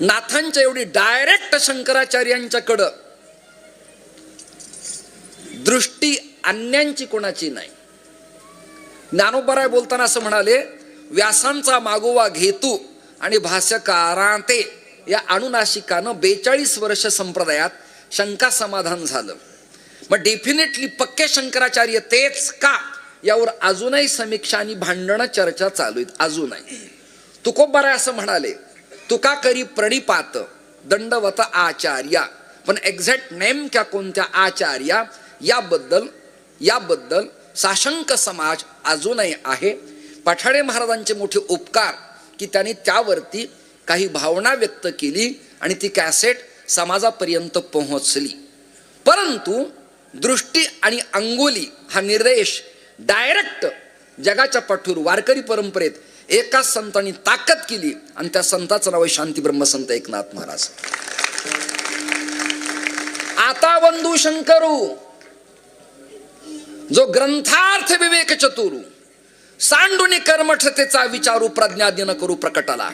नाथांच्या एवढी डायरेक्ट शंकराचार्यांच्याकडं दृष्टी अन्यांची कोणाची नाही. ज्ञानोबराय बोलताना असं म्हणाले, व्यासांचा मागोवा घेतू आणि भाष्यकारांते या अनुनाशिकानं 42 वर्ष संप्रदायात शंका समाधान झालं. मग डेफिनेटली पक्के शंकराचार्य तेच का, यावर अजूनही समीक्षा आणि भांडणं चर्चा चालू आहेत. अजूनही तुकोबराय असं म्हणाले, तुका करी प्रणिपात दंडवत आचार्या, पण एक्झॅक्ट नेमक्या कोणत्या आचार्या याबद्दल साशंक समाज अजूनही आहे. पठाडे महाराजांचे मोठे उपकार की त्यांनी त्यावरती काही भावना व्यक्त केली आणि ती कॅसेट समाजापर्यंत पोहोचली. परंतु दृष्टी आणि अंगुली हा निर्देश डायरेक्ट जगाच्या पाठीवर वारकरी परंपरेत एकाच संतांनी ताकद केली आणि त्या संताचं नाव आहे शांती ब्रह्मसंत एकनाथ महाराज. आता वंदू शंकरू जो ग्रंथार्थ विवेक चतुरू, सांडुनी कर्मठतेचा विचारू, प्रज्ञादिन करू प्रकटला.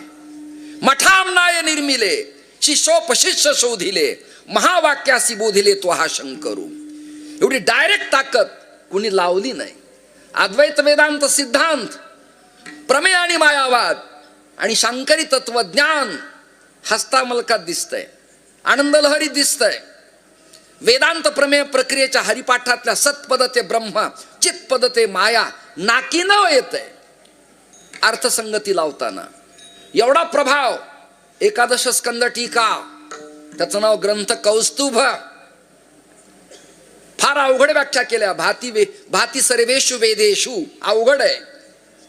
मठामनाय निर्मिले शिष्योपशिष्य शोधिले, महावाक्यासी बोधिले तो हा शंकरू. एवढी डायरेक्ट ताकद कुणी लावली नाही. अद्वैत वेदांत सिद्धांत, प्रमेय आणि मायावाद आणि शंकरी तत्वज्ञान हस्तामलकात दिसतंय, आनंद लहरी दिसतंय. वेदांत प्रमेय प्रक्रियेच्या हरिपाठातल्या सत्पद ते ब्रह्म, चित्पद ते माया नाकीनं येतंय. अर्थसंगती लावताना एवढा प्रभाव. एकादश स्कंद टीका, त्याचं नाव ग्रंथ कौस्तुभ. फार अवघड व्याख्या केल्या. भाती सर्वेषु वेदेषु, अवघड आहे.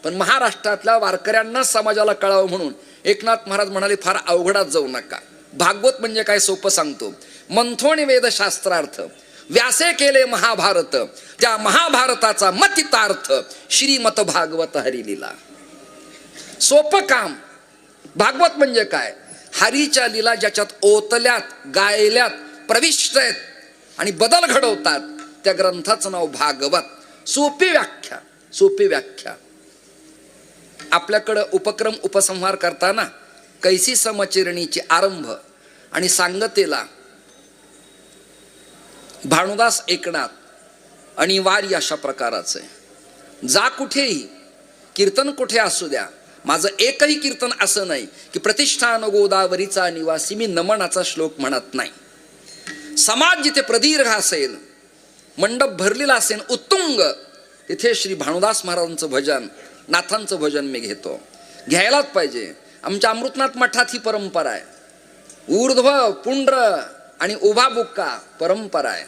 पण महाराष्ट्रातल्या वारकऱ्यांना समाजाला कळावं म्हणून एकनाथ महाराज म्हणाले फार अवघडात जाऊ नका. भागवत म्हणजे काय सोपं सांगतो. मंथोणी वेदशास्त्रार्थ व्यासे केले महाभारत, त्या महाभारताचा मतितार्थ श्रीमत भागवत हरिलीला. सोपं काम. भागवत म्हणजे काय? हरीच्या लीला ज्याच्यात ओतल्यात, गायल्यात, प्रविष्ट आहेत आणि बदल घडवतात, त्या ग्रंथाचं नाव भागवत. सोपी व्याख्या, सोपी व्याख्या. आपल्याकडं उपक्रम उपसंहार करताना कैसी समचिरणीची आरंभ आणि सांगतेला भानुदास एकनाथ अनिवार्य अशा प्रकाराचं आहे. जा कुठेही, कीर्तन कुठे असू द्या, माझं एकही कीर्तन असं नाही की प्रतिष्ठान गोदावरीचा निवासी मी नमनाचा श्लोक म्हणत नाही. समाज जिथे प्रदीर्घ असेल, मंडप भरलेला असेल उत्तुंग, तिथे श्री भानुदास महाराजांचं भजन, नाथांचं भजन मी घेतो. घ्यायलाच पाहिजे. आमच्या अमृतनाथ मठात ही परंपरा आहे. ऊर्ध्व पुंड्र आणि उभा बुक्का परंपरा आहे.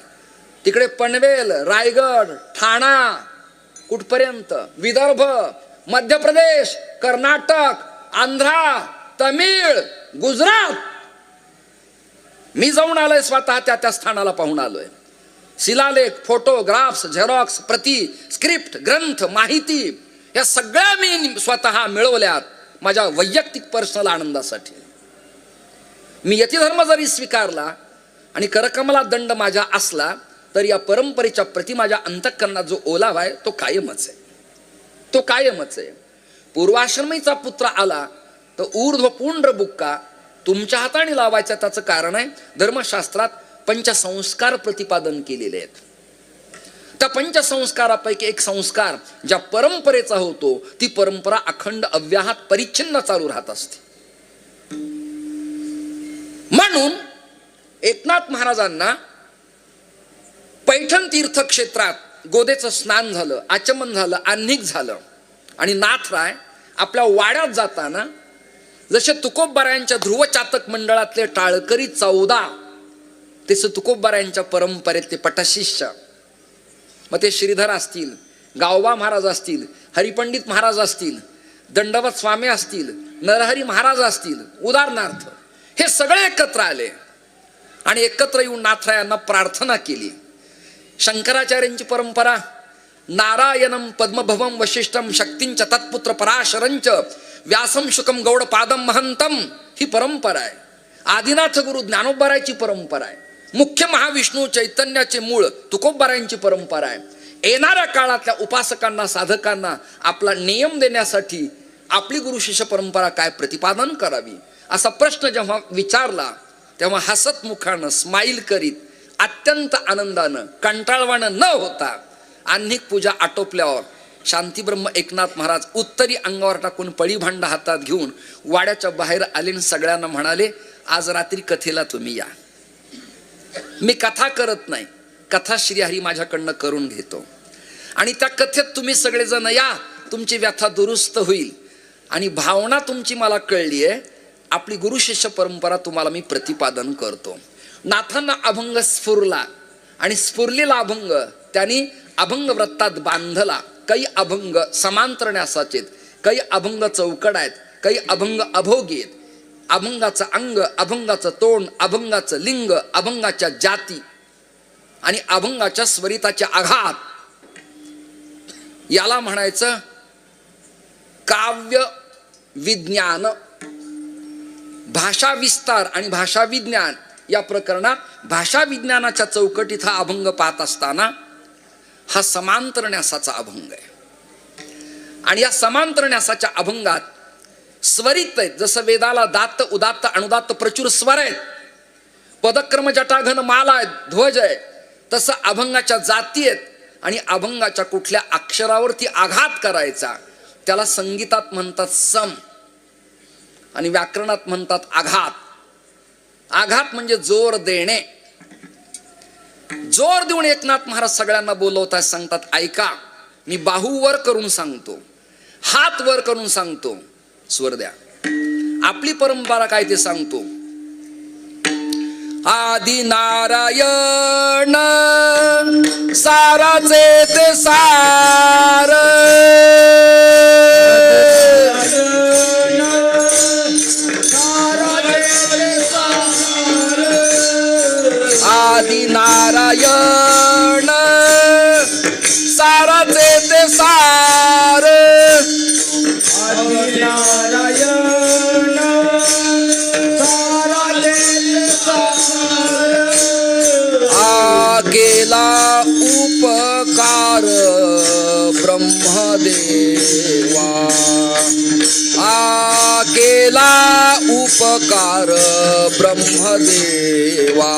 तिकडे पनवेल, रायगड, ठाणा, कुठपर्यंत विदर्भ, मध्य प्रदेश, कर्नाटक, आंध्रा, तमिळ, गुजरात, मी जाऊन आलोय स्वतः. त्या स्थानाला पाहून आलोय. शिलालेख, फोटोग्राफ्स, झेरॉक्स, प्रती, स्क्रिप्ट, ग्रंथ, माहिती, या सगळ्या मी स्वतः मिळवल्यात माझ्या वैयक्तिक पर्सनल आनंदासाठी. मी यतिधर्म जरी स्वीकारला आणि करकमला दंड माझ्या असला, तर या परंपरेच्या प्रति माझ्या अंतःकरणात जो ओलावा आहे तो कायमच आहे. तो कायमच आहे. पूर्वाश्रमीचा पुत्र आला तर ऊर्ध्व पुंड्र बुक्का तुमच्या हाताने लावायचा. त्याचं कारण आहे, धर्मशास्त्रात पंचसंस्कार प्रतिपादन केलेले आहेत. त्या पंचसंस्कारापैकी एक संस्कार ज्या परंपरेचा होतो, ती परंपरा अखंड अव्याहत परिच्छिन्न चालू राहत असते. म्हणून एकनाथ महाराजांना पैठण तीर्थक्षेत्रात गोदेचं स्नान झालं, आचमन झालं, आन्निक झालं आणि नाथराय आपल्या वाड्यात जाताना जसे तुकोबारायांच्या ध्रुवचातक मंडळातले टाळकरी 14, तसे तुकोबारायांच्या परंपरेत ते पटशिष्य, मग ते श्रीधर असतील, गावबा महाराज असतील, हरिपंडित महाराज असतील, दंडवत स्वामी असतील, नरहरी महाराज असतील, उदाहरणार्थ हे सगळे एकत्र आले आणि एकत्र येऊन नाथरायांना प्रार्थना केली. शंकराचार्यांची परंपरा नारायणम पद्मभवम वशिष्ठम शक्तींच तत्पुत्र पराशरंच व्यासम शुकम गौडपादम महंतम ही परंपरा आहे. आदिनाथ गुरु ज्ञानोबारायची परंपरा आहे. मुख्य महाविष्णू चैतन्याचे मूळ तुकोबारायांची परंपरा आहे. येणाऱ्या काळातल्या उपासकांना, साधकांना आपला नियम देण्यासाठी आपली गुरु शिष्य परंपरा काय प्रतिपादन करावी असा प्रश्न जेव्हा विचारला, तेव्हा हसत मुखानं, स्माईल करीत, अत्यंत आनंदानं, कंटाळवाणं न होता, आन्निक पूजा आटोपल्यावर शांतीब्रह्म एकनाथ महाराज उत्तरी अंगावर टाकून पळी भांड हातात घेऊन वाड्याच्या बाहेर आले आणि सगळ्यांना म्हणाले, आज रात्री कथेला तुम्ही या. मी कथा करत नाही, कथा श्रीहरी माझ्याकडनं करून घेतो आणि त्या कथेत तुम्ही सगळेजण या, तुमची व्यथा दुरुस्त होईल. आणि भावना तुमची मला कळली आहे. आपली गुरु शिष्य परंपरा तुम्हाला मी प्रतिपादन करतो. नाथांना अभंग स्फुरला आणि स्फुरलेला अभंग त्यांनी अभंग वृत्तात बांधला. काही अभंग समांतर न्यासाचे, काही अभंग चौकड आहेत, काही अभंग अभोगी आहेत. अभंगाचं अंग, अभंगाचं तोंड, अभंगाचं लिंग, अभंगाच्या जाती आणि अभंगाच्या स्वरिताचे आघात, याला म्हणायचं काव्य विज्ञान. भाषा विस्तार आणि भाषा विज्ञान या प्रकरणात भाषा विज्ञानाच्या चौकटीत हा अभंग पाहत असताना हा समांतर न्यासाचा अभंग आहे. आणि या समांतर न्यासाच्या अभंगात स्वरित आहेत. जसं वेदाला दात्त, उदात्त, अनुदात्त प्रचूर स्वर आहेत, पदक्रम, जटाघन, माला आहेत, ध्वज आहे, तसं अभंगाच्या जाती आहेत. आणि अभंगाच्या कुठल्या अक्षरावरती आघात करायचा त्याला संगीतात म्हणतात सम आणि व्याकरणात म्हणतात आघात. आघात म्हणजे जोर देणे. जोर देऊन एकनाथ महाराज सगळ्यांना बोलवतात, सांगतात, ऐका, मी बाहू वर करून सांगतो, हात वर करून सांगतो, स्वर द्या. आपली परंपरा काय ते सांगतो. आदि नारायण साराचे ते सार, आदि नारायण साराचे ते सार, केला उपकार ब्रह्मदेवा, केला उपकार ब्रह्मदेवा.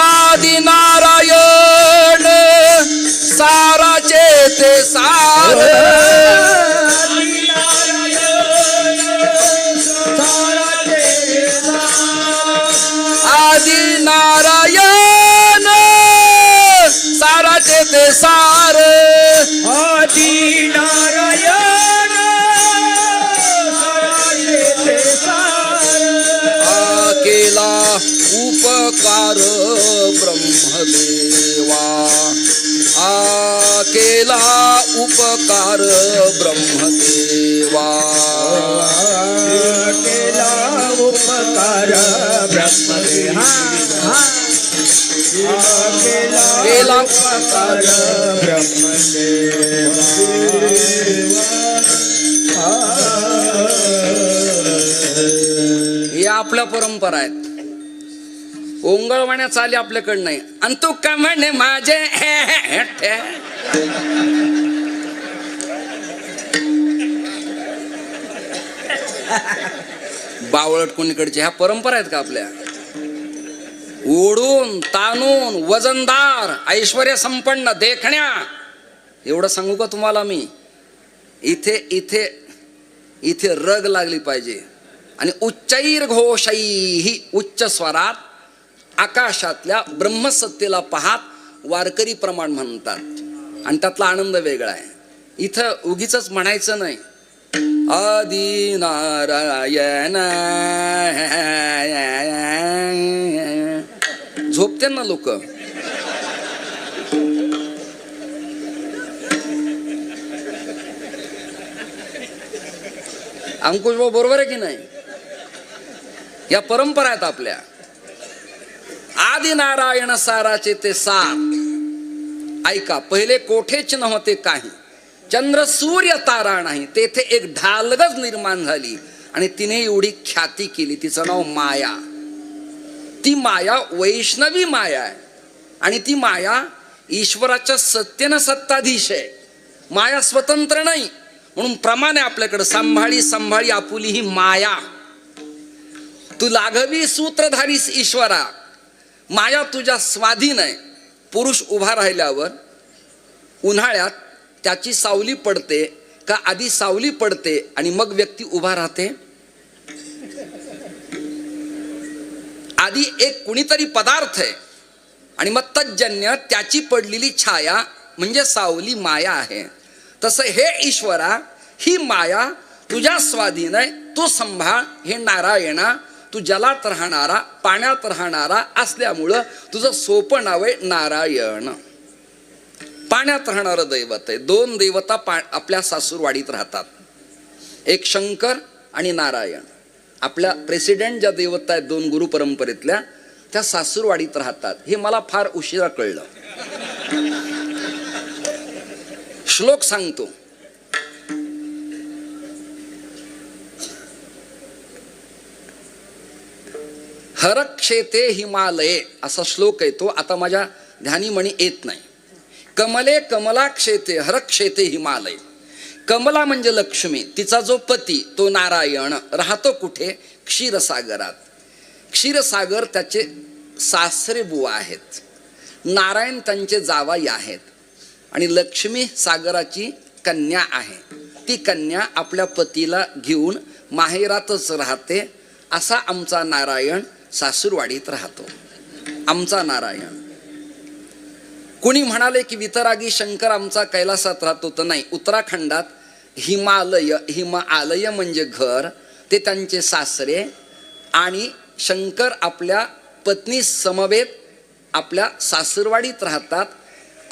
आदि नारायण साराचे ते सार, आदि नारायण साराचे ते सार, आदि नारायण साराचे ते सार, केला उपकार ब्रह्मदेवा, केला उपकार ब्रह्मदेवा, केला उपकार ब्रह्मदेवा, केला उपकार ब्रह्मदेवा. या आपल्या परंपरा आहेत. ओंगळवाण्या चाली आपल्याकडं नाही. आणि तू का म्हणे माझे बावळट कोणीकडचे, ह्या परंपरा आहेत का आपल्या? ओढून ताणून वजनदार ऐश्वर्य संपन्न देखण्या, एवढं सांगू का तुम्हाला मी? इथे इथे इथे रग लागली पाहिजे. आणि उच्चैर घोषै ही उच्च स्वरात आकाशातल्या ब्रह्मसत्तेला पाहात वारकरी प्रमाण म्हणतात. आणि त्यातला आनंद वेगळा आहे. इथं उगीच म्हणायचं नाही आदि नारायण, झोपते ना लोक. अंकुश भाऊ बरोबर आहे की नाही? या परंपरा आहेत आपल्या. आदि नारायण साराचे ते सार. ऐका, पहिले कोठेच नव्हते काही, चंद्र सूर्य तारा नाही, तेथे एक ढालगज निर्माण झाली आणि तिने एवढी ख्याती केली. तिचं नाव माया. ती माया वैष्णवी माया आहे आणि ती माया ईश्वराच्या सत्तेनं सत्ताधीश आहे. माया स्वतंत्र नाही. म्हणून प्रमाण आहे आपल्याकडे, सांभाळी सांभाळी आपुली ही माया. तू लाघवी सूत्रधारीस ईश्वरा, माया तुझ्या स्वाधीन आहे. पुरुष उभा राहिल्यावर उन्हाळ्यात त्याची सावली पडते का आधी सावली पडते आणि मग व्यक्ती उभा राहते? आधी एक कुणीतरी पदार्थ आहे आणि मग तज्जन्य त्याची पडलेली छाया म्हणजे सावली माया आहे. तसं हे ईश्वरा, ही माया तुझ्या स्वाधीन आहे, तू संभाळ. हे नारायणा, तू जलात राहणारा पाण्यात राहणारा असल्यामुळं तुझं सोपं नाव आहे नारायण. पाण्यात राहणारं दैवत आहे. दोन देवता आपल्या सासूरवाडीत राहतात, एक शंकर आणि नारायण. आपल्या प्रेसिडेंट ज्या देवता आहेत दोन गुरु परंपरेतल्या, त्या सासूरवाडीत राहतात. हे मला फार उशिरा कळलं. श्लोक सांगतो. हरक्षेते हिमालये असा श्लोक आहे तो. आता माझ्या ध्यानीमणी येत नाही. कमले कमलाक्षेते हरक्षेते हिमालय. कमला म्हणजे लक्ष्मी, तिचा जो पती तो नारायण राहतो कुठे? क्षीरसागरात. क्षीरसागर त्याचे सासरे बुवा आहेत, नारायण त्यांचे जावाई आहेत आणि लक्ष्मी सागराची कन्या आहे. ती कन्या आपल्या पतीला घेऊन माहेरातच राहते असा आमचा नारायण सासूरवाडीत राहतो. आमचा नारायण. कुणी म्हणाले की वितरागी शंकर आमचा कैलासात राहतो, तर नाही, उत्तराखंडात हिमालय म्हणजे घर, ते त्यांचे सासरे, आणि शंकर आपल्या पत्नी समवेत आपल्या सासूरवाडीत राहतात.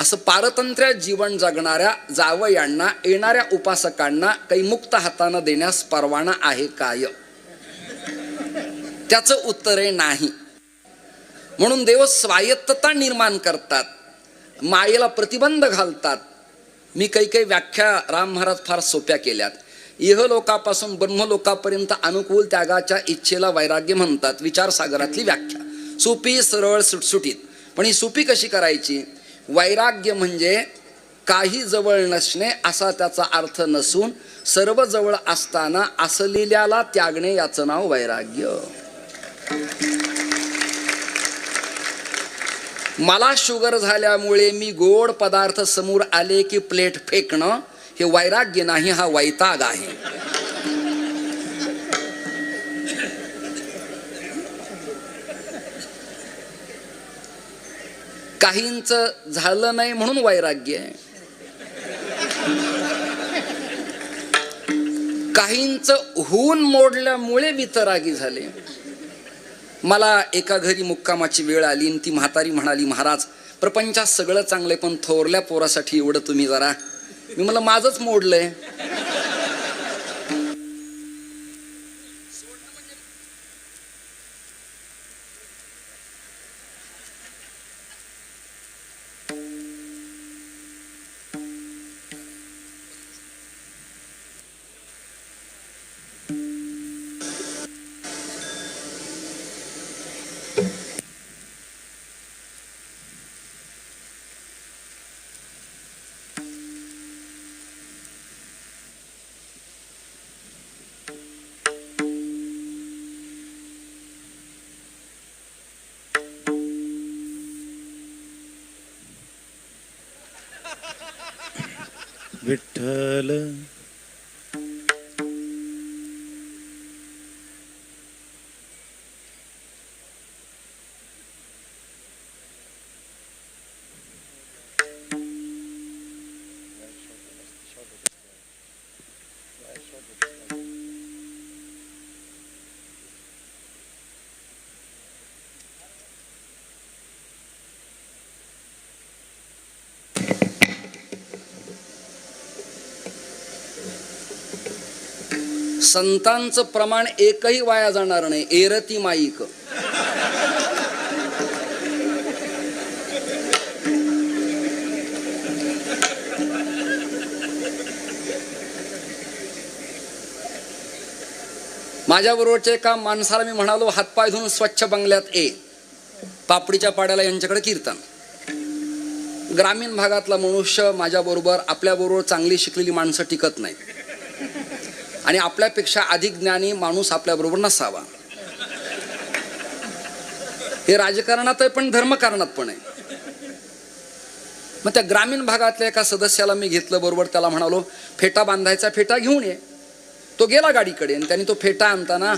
असं पारतंत्र्य जीवन जगणाऱ्या जावयांना, येणाऱ्या उपासकांना काही मुक्त हातानं देण्यास परवाना आहे काय? त्याचं उत्तर आहे नाही. म्हणून देव स्वायत्तता निर्माण करतात, मायेला प्रतिबंध घालतात. मी काही व्याख्या राम महाराज फार सोप्या केल्यात. इहलोकापासून ब्रह्मलोकापर्यंत अनुकूल त्यागाच्या इच्छेला वैराग्य म्हणतात. विचारसागरातली व्याख्या सोपी, सरळ, सुटसुटीत. पण ही सोपी कशी करायची? वैराग्य म्हणजे काही जवळ नसणे असा त्याचा अर्थ नसून सर्व जवळ असताना असलेल्याला त्यागणे याचं नाव वैराग्य. मला शुगर झाल्यामुळे मी गोड पदार्थ समोर आले की प्लेट फेकणं हे वैराग्य नाही, हा वैताग आहे. काहींच झालं नाही म्हणून वैराग्य आहे, काहींच होऊन मोडल्यामुळे वितरागी झाले. मला एका घरी मुक्कामाची वेळ आली आणि ती म्हातारी म्हणाली, महाराज प्रपंचात सगळं चांगलंय पण थोरल्या पोरासाठी एवढं तुम्ही जरा. मी म्हणलं माझंच मोडलंय. विठ्ठल संतांचं प्रमाण एकही वाया जाणार नाही. एरती माईक. माझ्या बरोबरच्या एका माणसाला मी म्हणालो, हातपाय धुवून स्वच्छ बंगल्यात ये. पापडीच्या पाड्याला यांच्याकडे कीर्तन. ग्रामीण भागातला मनुष्य माझ्या बरोबर, आपल्या बरोबर चांगली शिकलेली माणसं टिकत नाही, आणि आपल्यापेक्षा अधिक ज्ञानी माणूस आपल्याबरोबर नसावा. हे राजकारणात आहे पण धर्मकारणात पण आहे. मग त्या ग्रामीण भागातल्या एका सदस्याला मी घेतलं बरोबर. त्याला म्हणालो, फेटा बांधायचा, फेटा घेऊन ये. तो गेला गाडीकडे आणि त्याने तो फेटा आणताना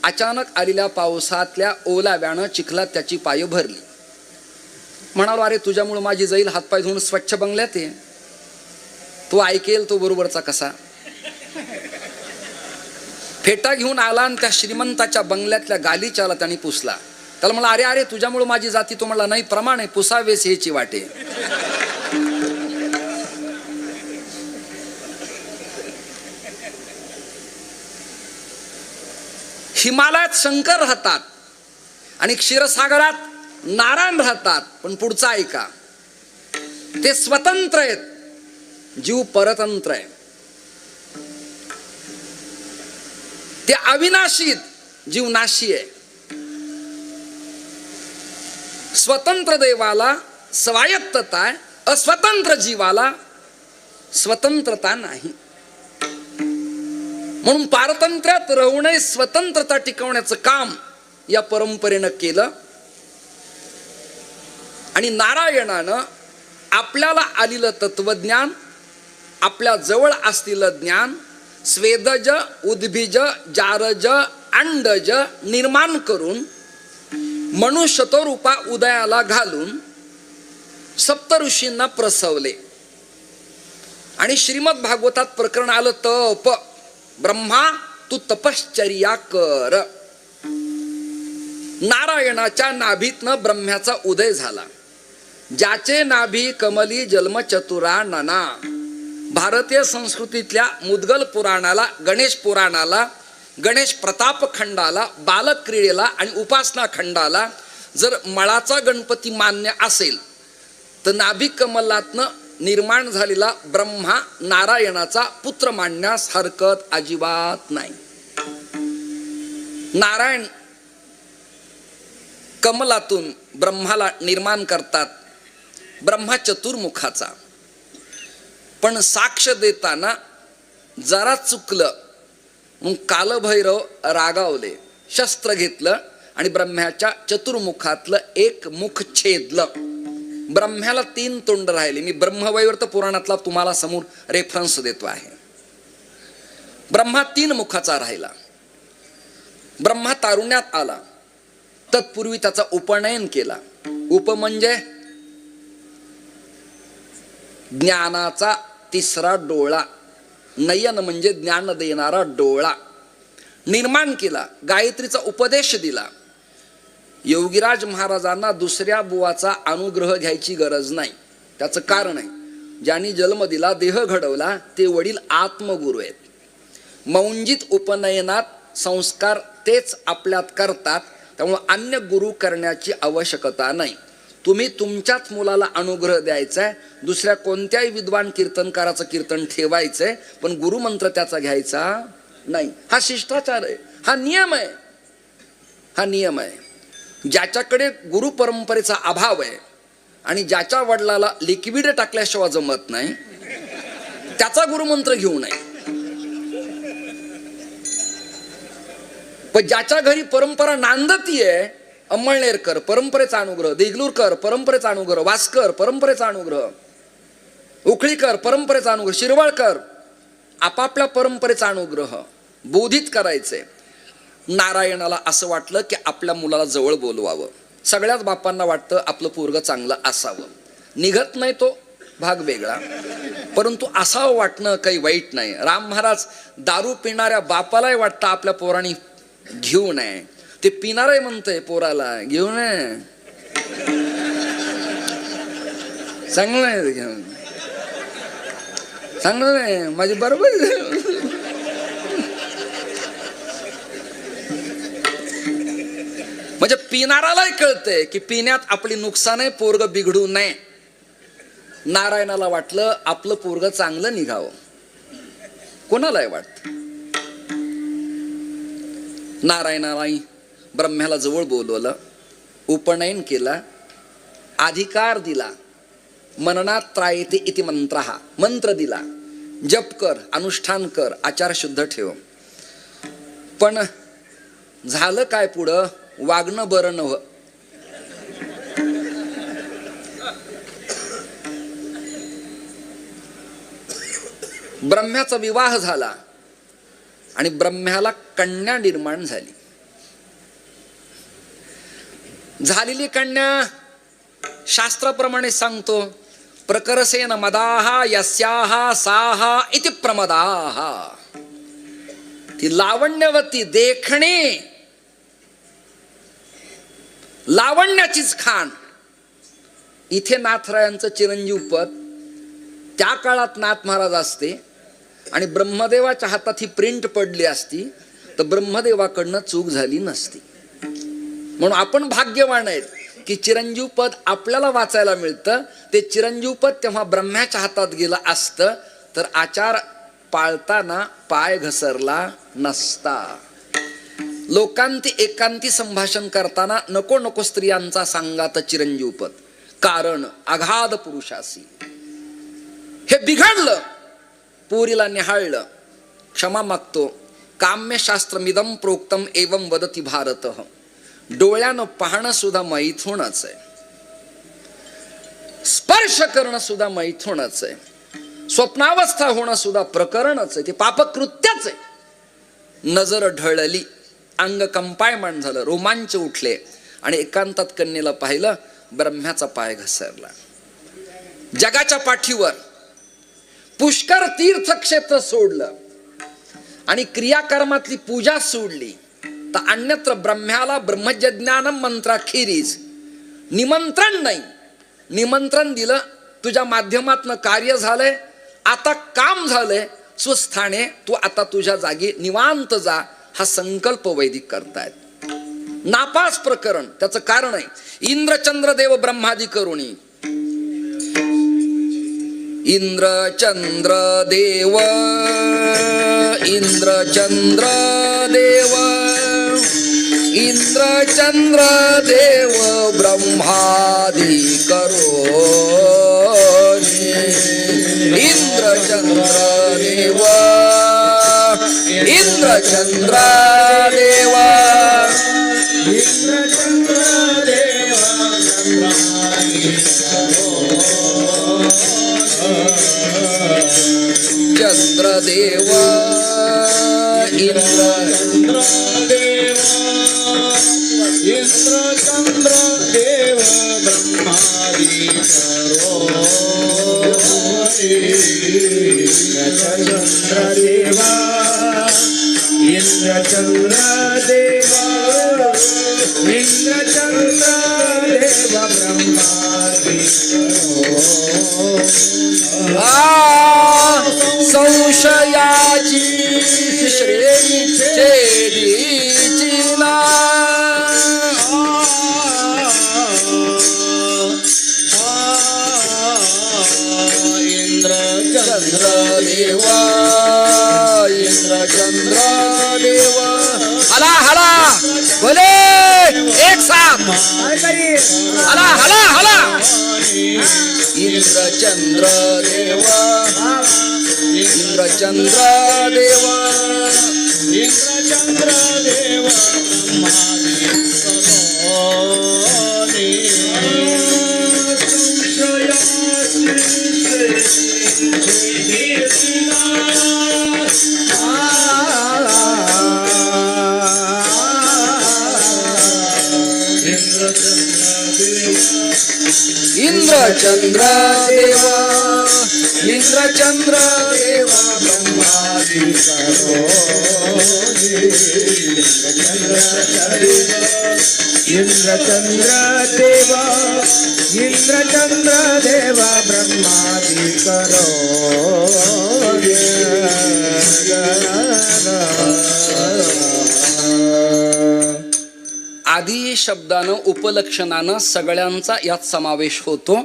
अचानक आलेल्या पावसातल्या ओलाव्यानं चिखलात त्याची पाय भरली. म्हणालो, अरे तुझ्यामुळे माझी जाईल, हातपाय धुवून स्वच्छ बंगल्यात ये. तो ऐकेल तो बरोबरचा कसा. फेटा घेऊन आला आणि त्या श्रीमंताच्या बंगल्यातल्या गालीच्याला त्याने पुसला. त्याला म्हणला, अरे अरे तुझ्यामुळे माझी जाती. तो म्हणला, नाही, प्रमाण आहे, पुसावेस हेची वाटे. हिमालयात शंकर राहतात आणि क्षीरसागरात नारायण राहतात. पण पुढचा ऐका, ते स्वतंत्र आहेत, जीव परतंत्र आहे. ते अविनाशीत, जीव नाशी आहे. स्वतंत्र देवाला स्वायत्तता आहे, अस्वतंत्र जीवाला स्वतंत्रता नाही. म्हणून पारतंत्र्यात राहूनही स्वतंत्रता टिकवण्याचं काम या परंपरेनं केलं. आणि नारायणानं आपल्याला आलेलं तत्वज्ञान, आपल्या जवळ असलेलं ज्ञान, स्वेदज, उद्भिज, जारज अंडज निर्माण करून मनुष्यतो रूपा उदयाला घालून सप्तऋषींना प्रसवले. आणि श्रीमद भागवतात प्रकरण आलं तप. ब्रह्मा तू तपश्चर्या कर. नारायणाच्या नाभीतनं ब्रह्म्याचा उदय झाला. ज्याचे नाभी कमली जन्म चतुरा नना. भारतीय संस्कृतीतल्या मुद्गल पुराणाला, गणेश पुराणाला, गणेश प्रताप खंडाला, बालक्रीडेला आणि उपासना खंडाला जर मळाचा गणपती मान्य असेल तर नाभी कमलातनं निर्माण झालेला ब्रह्मा नारायणाचा पुत्र मानण्यास हरकत अजिबात नाही. नारायण कमलातून ब्रह्माला निर्माण करतात. ब्रह्मा चतुर्मुखाचा. पण साक्ष देताना जरा चुकलं मग कालभैरव रागावले, शस्त्र घेतलं आणि ब्रह्म्याच्या चतुर्मुखातलं एक मुख छेदलं. ब्रह्म्याला 3 तोंड राहिले. मी ब्रह्मवैवर्त पुराणातला तुम्हाला समोर रेफरन्स देतो आहे. ब्रह्मा 3 मुखाचा राहिला. ब्रह्मा तारुण्यात आला. तत्पूर्वी त्याचा उपनयन केला. उप म्हणजे ज्ञानाचा 3रा डोळा. नयन म्हणजे ज्ञान देणारा डोळा निर्माण केला. गायत्रीचा उपदेश दिला. योगीराज महाराजांना दुसऱ्या बुवाचा अनुग्रह घ्यायची गरज नाही. त्याचं कारण आहे, ज्यांनी जन्म दिला, देह घडवला ते वडील आत्मगुरु आहेत. मौंजित उपनयनात संस्कार तेच आपल्यात करतात. त्यामुळे अन्य गुरु करण्याची आवश्यकता नाही. तुम्ही तुमच्याच मुलाला अनुग्रह द्यायचा. दुसऱ्या कोणत्याही विद्वान कीर्तनकाराचं कीर्तन ठेवायचंय, पण गुरुमंत्र त्याचा घ्यायचा नाही. हा शिष्टाचार आहे. हा नियम आहे. हा नियम आहे. ज्याच्याकडे गुरु परंपरेचा अभाव आहे आणि ज्याच्या वडिलाला लिक्विड टाकल्याशिवाय जमत नाही त्याचा गुरुमंत्र घेऊ नये. पण ज्याच्या घरी परंपरा नांदतीये, अंमळनेरकर परंपरेचा अनुग्रह, देगलूरकर परंपरेचा अनुग्रह, वास्कर परंपरेचा अनुग्रह, उखळीकर परंपरेचा अनुग्रह, शिरवळकर आपापल्या परंपरेचा अनुग्रह बोधित करायचे. नारायणाला असं वाटलं की आपल्या मुलाला जवळ बोलवावं. सगळ्याच बापांना वाटतं आपलं पोरगं चांगलं असावं. निघत नाही तो भाग वेगळा, परंतु असावं वाटणं काही वाईट नाही. राम महाराज दारू पिणाऱ्या बापालाही वाटतं आपल्या पोरांनी घेऊ नये. ते पिणारही म्हणतंय पोराला घेऊ नये, चांगलं नाही घेऊन, चांगलं नाही माझी बरोबर. म्हणजे पिणारालाही कळतंय की पिण्यात आपली नुकसान आहे, पोरग बिघडू नये. नारायणाला वाटलं आपलं पोरग चांगलं निघावं. कोणालाही वाटत. नारायणालाही ब्रह्म्याला जवळ बोलवलं, उपनयन केला, अधिकार दिला. मननात त्रायते इति मंत्रः, मंत्र दिला. जप कर, अनुष्ठान कर, आचार शुद्ध ठेव. पण झालं काय पुढं? वागणं बरं नव्ह. ब्रह्म्याचा विवाह झाला आणि ब्रह्म्याला कन्या निर्माण झाली. झालेली कन्या शास्त्राप्रमाणे सांगतो, प्रकरसेन मदाः यस्याः साः इति प्रमदाः. ती लावण्यवती, देखणी, लावण्याचीच खाण. इथे नाथरायांचं चिरंजीव पद, त्या काळात नाथ महाराज असते आणि ब्रह्मदेवाच्या हातात ही प्रिंट पडली असती तर ब्रह्मदेवाकडनं चूक झाली नसती. म्हणून आपण भाग्यवान आहेत की चिरंजीव पद आपल्याला वाचायला मिळतं. ते चिरंजीव पद तेव्हा ब्रह्म्याच्या हातात गेलं असतं तर आचार पाळताना पाय घसरला नसता. लोकांती एकांती संभाषण करताना नको नको स्त्रियांचा सांगात चिरंजीव पद. कारण अगाध पुरुषासी. हे बिघडलं. पोरीला निहाळलं. क्षमा मागतो. काम्यशास्त्रमिदं प्रोक्तम एवं वदति भारत. डोळ्यानं पाहणं सुद्धा मैथुनच आहे. स्पर्श करणं सुद्धा मैथुनच आहे. स्वप्नावस्था होणं सुद्धा प्रकरणच आहे. ते पापकृत्यच आहे. नजर ढळली अंग कंपायमान झालं, रोमांच उठले आणि एकांतात कन्येला पाहिलं, ब्रह्म्याचा पाय घसरला. जगाच्या पाठीवर पुष्कर तीर्थक्षेत्र सोडलं आणि क्रियाकर्मातली पूजा सोडली, तर अन्यत्र ब्रह्म्याला ब्रह्मज्ञानम मंत्राखेरीज निमंत्रण नाही. निमंत्रण दिलं, तुझ्या माध्यमातनं कार्य झालंय, आता काम झालंय, स्वस्थाने तू आता तुझ्या जागी निवांत जा, हा संकल्प वैदिक करतायत. नापास प्रकरण, त्याचं कारण आहे इंद्रचंद्र देव ब्रह्मादि करुणी. इंद्रचंद्र देव, इंद्रचंद्र देव, इंद्रचंद्र देव ब्रह्मादि करुणी. इंद्रचंद्र देव, इंद्रचंद्र देव, इंद्रचंद्र देव चंद्रदेव, इंद्रचंद्र देव, इंद्रचंद्र देव ब्रह्मादि करोति. इंद्रचंद्र देव, इंद्रचंद्र देव, इंद्रचंद्र देव ब्रह्मादि संशयाची श्रेणी छेदीची ना. इंद्रचंद्र देव, इंद्रचंद्र देव. हला हला बोले एक साथ, हला हला हला. इंद्रचंद्र देव, इंद्रचंद्र देव, इंद्रचंद्र देव इंद्रचंद्र देव, इंद्रचंद्र देव ब्रह्मादि करोति. इंद्रचंद्र देव, इंद्रचंद्र देव ब्रह्मादि करोति. आदी शब्दानं उपलक्षणानं सगळ्यांचा यात समावेश होतो.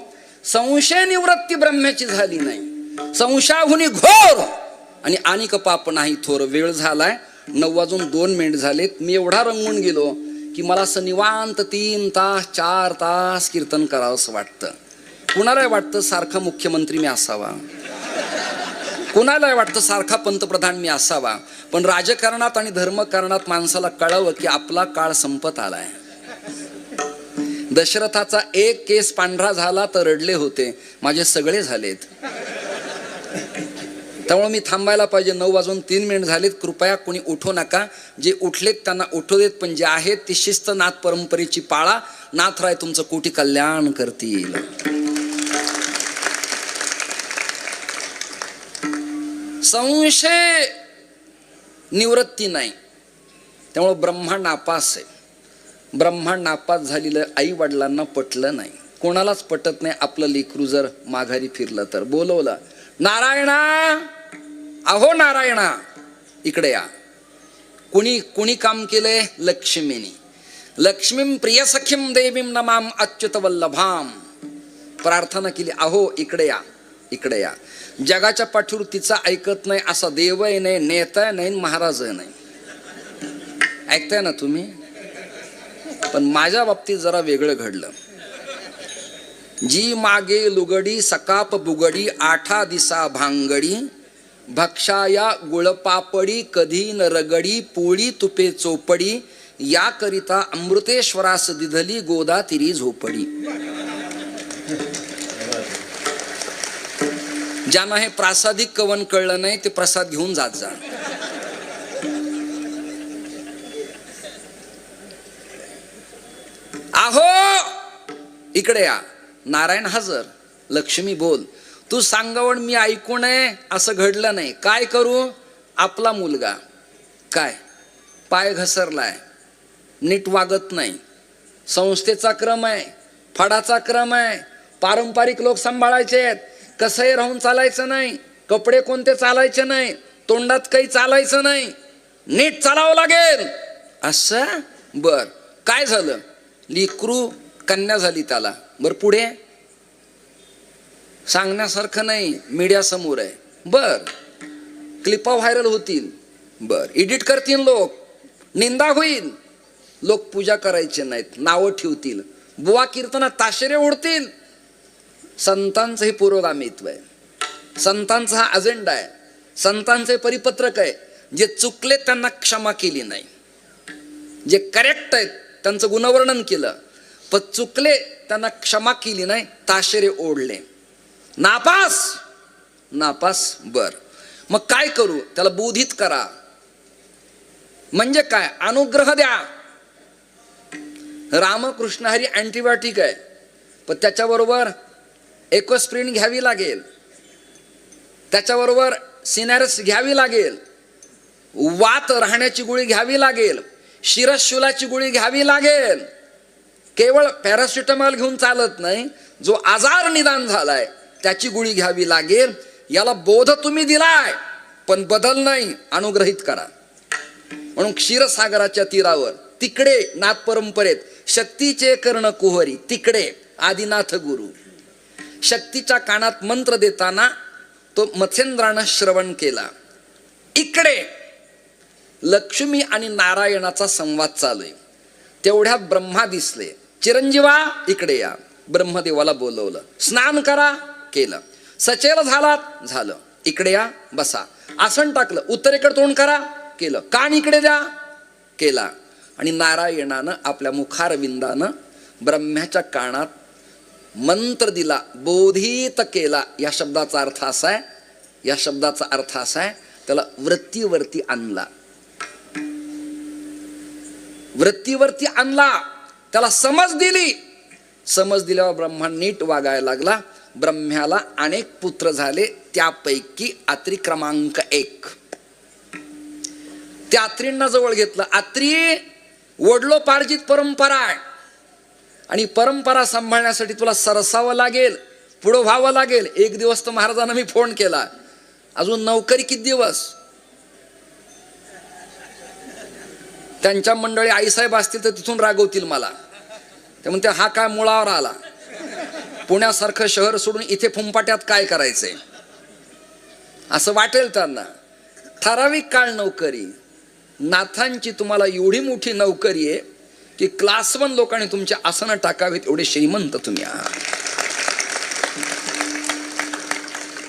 संशय निवृत्ती ब्रह्म्याची झाली नाही, संशयाहुनी घोर आणि अनिक पाप नाही थोर. वेळ झालाय, 9:02 झालेत. मी एवढा रंगून गेलो की मला असं निवांत 3 तास 4 तास कीर्तन करावं असं वाटतं. कुणाला वाटतं सारखा मुख्यमंत्री मी असावा, कुणाला वाटतं सारखा पंतप्रधान मी असावा. पण राजकारणात आणि धर्मकारणात माणसाला कळावं की आपला काळ संपत आलाय. दशरथाचा एक केस पांढरा झाला तर रडले होते, माझे सगळे झालेत. त्यामुळे मी थांबायला पाहिजे. 9:03 झालेत. कृपया कोणी उठू नका. जे उठलेत त्यांना उठू देत, पण जे आहेत ती शिस्त नाथ परंपरेची पाळा. नाथराय तुमचं कोटी कल्याण करतील. संशय निवृत्ती नाही, त्यामुळे ब्रह्मांड नापास आहे. ब्रह्मांड नापास झालेलं आई वडिलांना पटलं नाही, कोणालाच पटत नाही. आपलं लेकरू जर माघारी फिरलं तर बोलवलं, नारायणा, अहो नारायणा इकडे या. कुणी काम केलंय? लक्ष्मीनी. लक्ष्मीं प्रियसखीं देवीं नमाम अच्युत वल्लभाम. प्रार्थना केली, अहो इकडे या, इकडे या. जगाच्या पाठीवर तिचा ऐकत नाही असा देवही नाही, नेता नाही, महाराजही नाही. ऐकताय ना तुम्ही? पण माझ्या बाबतीत जरा वेगळं घडलं. जी मागे लुगडी सकाप बुगडी, 8 दिसा भांगडी, भक्षाया गुळपापडी, कधी न रगडी, पोळी तुपे चोपडी, याकरिता अमृतेश्वरास दिधली गोदा तिरी झोपडी. ज्यांना हे प्रासादिक कवन कळलं नाही ते प्रसाद घेऊन जात जा. इकडे या. नारायण हजर. लक्ष्मी बोल. तू सांगावण मी ऐकू नये असं घडलं नाही. काय करू? आपला मुलगा काय पाय घसरलाय, नीट वागत नाही, संस्थेचा क्रम आहे, फडाचा क्रम आहे, पारंपरिक लोक सांभाळायचे आहेत, कसंही राहून चालायचं नाही, कपडे कोणते चालायचे नाही, तोंडात काही चालायचं नाही, नीट चालावं लागेल असं. बर काय झालं? लिकरू कन्या झाली त्याला. बर पुढे सांगण्यासारखं नाही, मीडिया समोर आहे. बर क्लिपा व्हायरल होतील, बर एडिट करतील लोक, निंदा होईल, लोक पूजा करायचे नाहीत, नावं ठेवतील, बुवा कीर्तनात ताशेरे उडतील. संतांचं हे पुरोगामित्व आहे, संतांचा हा अजेंडा आहे, संतांचे परिपत्रक आहे. जे चुकले त्यांना क्षमा केली नाही, जे करेक्ट आहेत त्यांचं गुणवर्णन केलं, पण चुकले त्यांना क्षमा केली नाही, ताशेरे ओढले. नापास नापास. बर मग काय करू? त्याला बोधित करा. म्हणजे काय? अनुग्रह द्या. रामकृष्ण हरी अँटीबायोटिक आहे, पण त्याच्याबरोबर एकोस्प्रिन घ्यावी लागेल, त्याच्याबरोबर सिनॅरस घ्यावी लागेल, वात राहण्याची गोळी घ्यावी लागेल, शिरशूलाची गोळी घ्यावी लागेल. केवळ पॅरासिटामॉल घेऊन चालत नाही, जो आजार निदान झालाय त्याची गोळी घ्यावी लागेल. याला बोध तुम्ही दिलाय पण बदल नाही, अनुग्रहित करा. म्हणून क्षीरसागराच्या तीरावर तिकडे नाथ परंपरेत शक्तीचे कर्ण कुहरी, तिकडे आदिनाथ गुरु शक्तीच्या कानात मंत्र देताना तो मत्स्येंद्रानं श्रवण केला. इकडे लक्ष्मी आणि नारायणाचा संवाद चालू आहे. तेवढ्यात ब्रह्मा दिसले. चिरंजीवा इकडे या. ब्रह्मदेवाला बोलवलं. स्नान करा, केलं. सचेल झालात, झालं. इकडे या, बसा. आसन टाकलं. उत्तरेकडे तोंड करा, केलं. कान इकडे द्या, केला. आणि नारायणानं आपल्या मुखारविंदानं ब्रह्म्याच्या कानात मंत्र दिला, बोधित केला. या शब्दाचा अर्थ असा आहे, या शब्दाचा अर्थ असा आहे, त्याला वृत्तीवरती आणला. वृत्तीवरती आणला, त्याला समज दिली. समज दिल्यावर ब्रह्मा नीट वागायला लागला. ब्रह्म्याला अनेक पुत्र झाले, त्यापैकी आत्री क्रमांक 1. त्या आत्रींना जवळ घेतलं. आत्री वडलोपार्जित परंपरा आहे आणि परंपरा सांभाळण्यासाठी तुला सरसावं लागेल, पुढं व्हावं लागेल. एक दिवस तर महाराजांना मी फोन केला, अजून नोकरी किती दिवस? त्यांच्या मंडळी आईसाहेब असतील तर तिथून रागवतील मला. ते म्हणते हा काय मुळावर आला, पुण्यासारखं शहर सोडून इथे फुंपाट्यात काय करायचंय असं वाटेल त्यांना. ठराविक काळ नोकरी. नाथांची तुम्हाला एवढी मोठी नोकरी आहे की क्लास 1 लोकांनी तुमच्या आसनं टाकावेत, एवढे श्रीमंत तुम्ही आहात.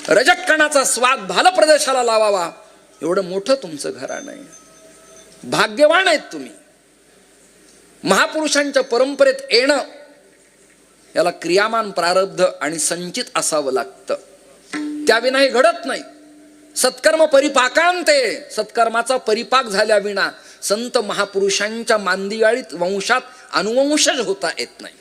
रजकणाचा स्वाद भाल प्रदेशाला लावावा, एवढं मोठं तुमचं घराणं आहे. भाग्यवान आहेत तुम्ही. महापुरुषांच्या परंपरेत येणं याला क्रियामान प्रारब्ध आणि संचित असावं लागतं, त्याविना हे घडत नाही. सत्कर्म परिपाकांते, सत्कर्माचा परिपाक झाल्याविना संत महापुरुषांच्या मांदियाळीत वंशात अनुवंशज होता येत नाही.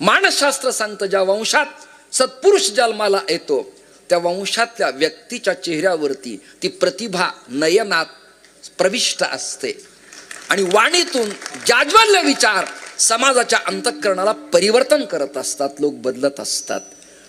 मानसशास्त्र सांगतं, ज्या वंशात सत्पुरुष जन्माला येतो त्या वंशातल्या व्यक्तीच्या चेहऱ्यावरती ती प्रतिभा नयनात प्रविष्ट असते आणि वाणीतून जाज्वल्य विचार समाजाच्या अंतःकरणाला परिवर्तन करत असतात. लोक बदलत असतात.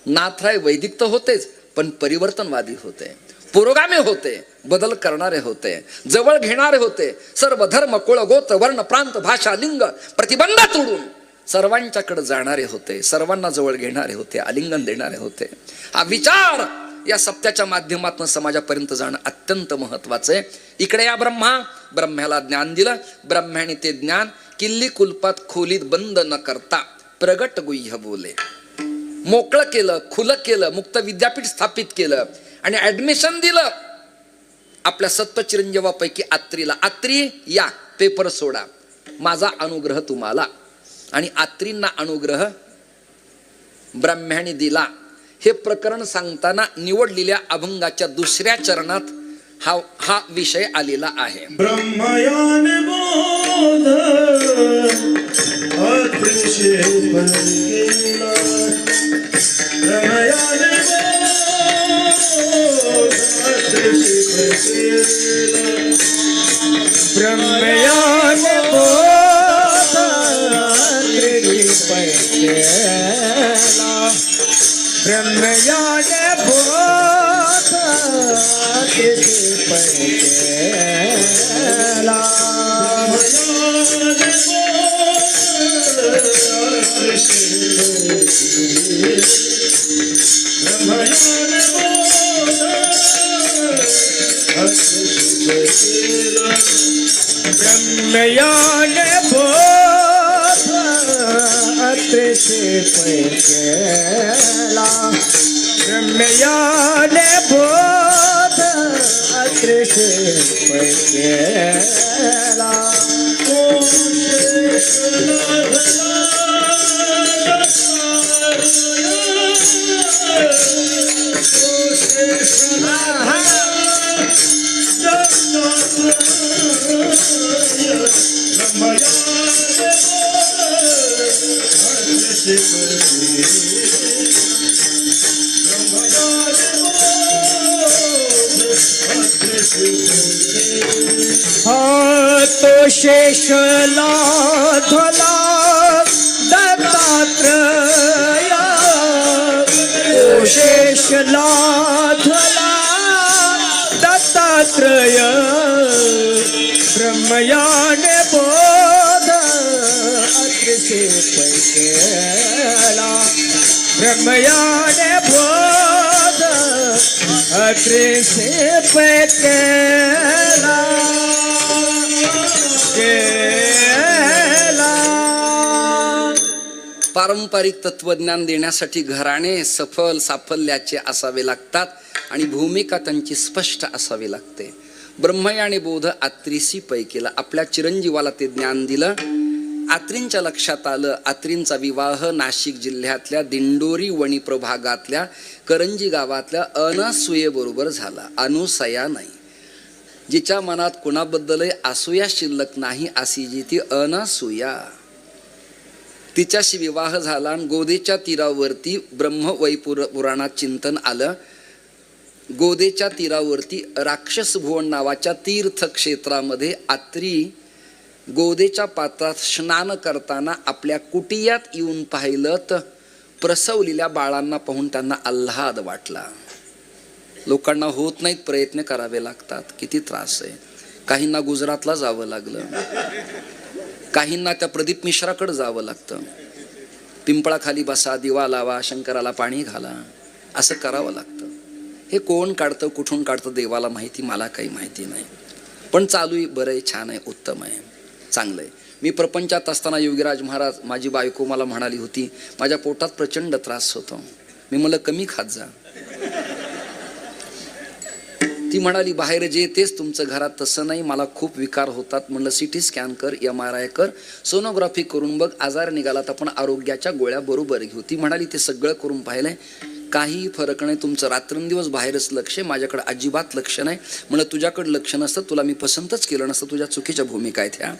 नाथराय वैदिक तर होतेच, पण परिवर्तनवादी होते, पुरोगामी होते, बदल करणारे होते, जवळ घेणारे होते. सर्व धर्म कुळ गोत्र वर्ण प्रांत भाषा लिंग प्रतिबंध तोडून सर्वांच्याकडे जाणारे होते, सर्वांना जवळ घेणारे होते, आलिंगन देणारे होते. हा विचार या सप्त्याच्या माध्यमातून समाजापर्यंत जाणं अत्यंत महत्वाचं आहे. इकडे या ब्रह्मा. ब्रह्म्याला ज्ञान दिलं. ब्रह्म्याने ते ज्ञान किल्ली कुलपात खोलीत बंद न करता प्रगट गुह्य बोले. मोकळं केलं, खुलं केलं, मुक्त विद्यापीठ स्थापित केलं आणि ऍडमिशन दिलं आपल्या सत्वचिरंजीवापैकी आत्रीला. आत्री या, पेपर सोडा, माझा अनुग्रह तुम्हाला. आणि आत्रींना अनुग्रह ब्रह्म्याने दिला. हे प्रकरण सांगताना निवडलेल्या अभंगाच्या 2ऱ्या चरणात हा विषय आलेला आहे. ब्रह्मयान बोध अतिशय ब्रह्मज्ञान बोध अत्रेशी पैकेला ब्रह्मज्ञान बोध अत्रेशी पैकेला ब्रह्मज्ञान बोध अत्रेशी पैकेला ब्रह्मज्ञान बोध अत्रेशी पैकेला तो शेषला ध्वला दत्तात्रय तो शेषला ध्वला दत्तात्रय ब्रह्मज्ञान बोध अत्रेशी पैकेला ब्रह्मज्ञान बोध अत्रेशी पैकेला पारंपरिक तत्वज्ञान देण्यासाठी घराणे सफल साफल्याचे असावे लागतात आणि भूमिका त्यांची स्पष्ट असावी लागते. ब्रह्मज्ञान बोध अत्रेशी पैकीला आपल्या चिरंजीवाला ते ज्ञान दिलं. आत्रींच्या लक्षात आलं आत्रींचा विवाह नाशिक जिल्ह्यातल्या दिंडोरी वणी प्रभागातल्या करंजी गावातल्या अनसूयेबरोबर झाला. अनुसया नाही, जिच्या मनात कुणाबद्दलही असूया शिल्लक नाही अशी जी ती अनसूया, तिच्याशी विवाह झाला. आणि गोदेच्या तीरावरती ब्रह्मवैपुराणात चिंतन आलं. गोदेच्या तीरावरती राक्षस भुवन नावाच्या तीर्थक्षेत्रामध्ये आत्री गोदेच्या पात्रात स्नान करताना आपल्या कुटियात येऊन पाहिलं तर प्रसवलेल्या बाळांना पाहून त्यांना आल्हाद वाटला. लोकांना होत नाहीत, प्रयत्न करावे लागतात. किती त्रास आहे. काहींना गुजरातला जावं लागलं, काहींना त्या प्रदीप मिश्राकडे जावं लागतं. पिंपळाखाली बसा, दिवा लावा, शंकराला पाणी घाला, असं करावं लागतं. हे कोण काढतं, कुठून काढतं देवाला माहिती, मला काही माहिती नाही. पण चालू आहे, बरं आहे, छान आहे, उत्तम आहे, चांगलं आहे. मी प्रपंचात असताना योगीराज महाराज, माझी बायको मला म्हणाली होती माझ्या पोटात प्रचंड त्रास होतो. मी म्हणलं कमी खात जा. ती म्हणाली बाहेर जे तेच तुमचं घरात तसं नाही, मला खूप विकार होतात. म्हणलं सिटी स्कॅन कर, MRI कर, सोनोग्राफी करून बघ, आजार निघाला तर आपण आरोग्याच्या गोळ्या बरोबर घेऊ. ती म्हणाली ते सगळं करून पाहिलंय, काही फरक नाही, तुमचं रात्रंदिवस बाहेरच लक्ष आहे, माझ्याकडे अजिबात लक्ष नाही. म्हणलं तुझ्याकडे लक्ष नसतं, तुला मी पसंतच केलं नसतं, तुझ्या चुकीच्या भूमिका आहेत ह्या.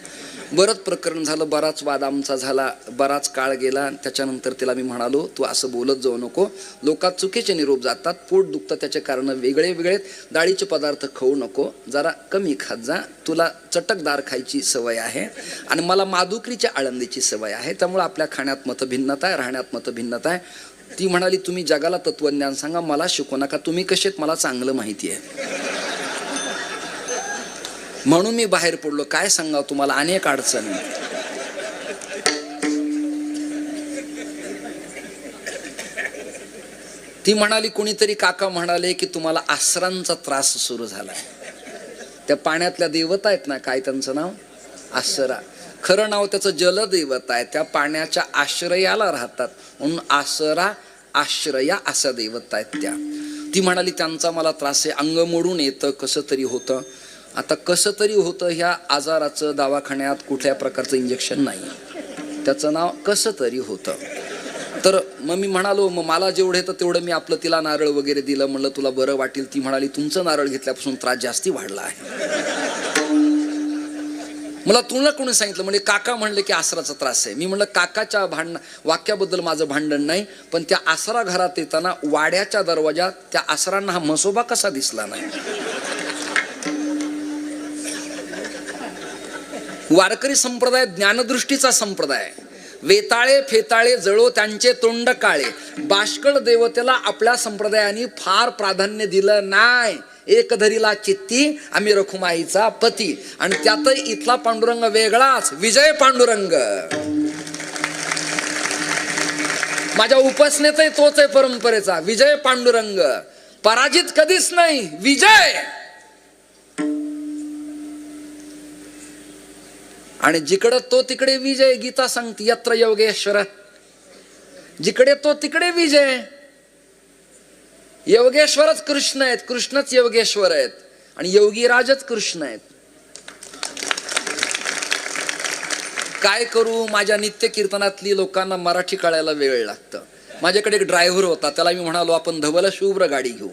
बरंच प्रकरण झालं, बराच वाद आमचा झाला, बराच काळ गेला. त्याच्यानंतर तिला मी म्हणालो तू असं बोलत जाऊ नको, लोकात चुकीचे निरोप जातात, पोट दुखतं त्याचे कारण वेगळे वेगळे, डाळीचे पदार्थ खाऊ नको, जरा कमी खात जा, तुला चटकदार खायची सवय आहे आणि मला मादुकरीच्या आळंदीची सवय आहे, त्यामुळे आपल्या खाण्यात मतभिन्नता आहे, राहण्यात मतभिन्नता आहे. ती म्हणाली तुम्ही जगाला तत्वज्ञान सांगा, मला शिकू नका, तुम्ही कसे आहेत मला चांगलं माहिती आहे. म्हणून मी बाहेर पडलो. काय सांगावं तुम्हाला, अनेक अडचणी. ती म्हणाली कोणीतरी काका म्हणाले की तुम्हाला आसरांचा त्रास सुरू झाला. त्या पाण्यातल्या देवता आहेत ना, काय त्यांचं नाव, आसरा. खरं नाव त्याचं जलदेवता आहे, त्या पाण्याच्या आश्रयाला राहतात म्हणून आसरा आश्रया असा देवता आहेत त्या. ती म्हणाली त्यांचा मला त्रास आहे, अंग मोडून येतं, कसं तरी होतं. आता कसं तरी होतं ह्या आजाराचं दवाखान्यात कुठल्या प्रकारचं इंजेक्शन नाही, त्याचं नाव कसं तरी होतं. तर मग मी म्हणालो मग मला जेवढं येतं तेवढं मी आपलं तिला नारळ वगैरे दिलं. म्हणलं तुला बरं वाटेल. ती म्हणाली तुमचं नारळ घेतल्यापासून त्रास जास्ती वाढला आहे. मला तुला कोणी सांगितलं? म्हणजे काका म्हणले की आसराचा त्रास आहे. मी म्हणलं काकाच्या वाक्याबद्दल माझं भांडण नाही, पण त्या आसरा घरात येताना वाड्याच्या दरवाजात त्या आसरांना हा मसोबा कसा दिसला नाही. वारकरी संप्रदाय ज्ञानदृष्टीचा संप्रदाय. वेताळे फेताळे जळो त्यांचे तोंड काळे. बाष्कळ देवतेला आपल्या संप्रदायाने फार प्राधान्य दिलं नाही. एक धरीला चित्ती आम्ही रखुमाईचा पती. आणि त्यातही इथला पांडुरंग वेगळाच, विजय पांडुरंग. माझ्या उपासनेतही तोच आहे परंपरेचा, विजय पांडुरंग. पराजित कधीच नाही, विजय. आणि जिकडे तो तिकडे विजय. गीता सांगते यत्र योगेश्वर, जिकडे तो तिकडे विजय. योगेश्वरच कृष्ण आहेत, कृष्णच योगेश्वर आहेत, आणि योगीराजच कृष्ण आहेत. काय करू, माझ्या नित्य कीर्तनातली लोकांना मराठी कळायला वेळ लागतं. माझ्याकडे एक ड्रायव्हर होता, त्याला मी म्हणालो आपण धवल शुभ्र गाडी घेऊ.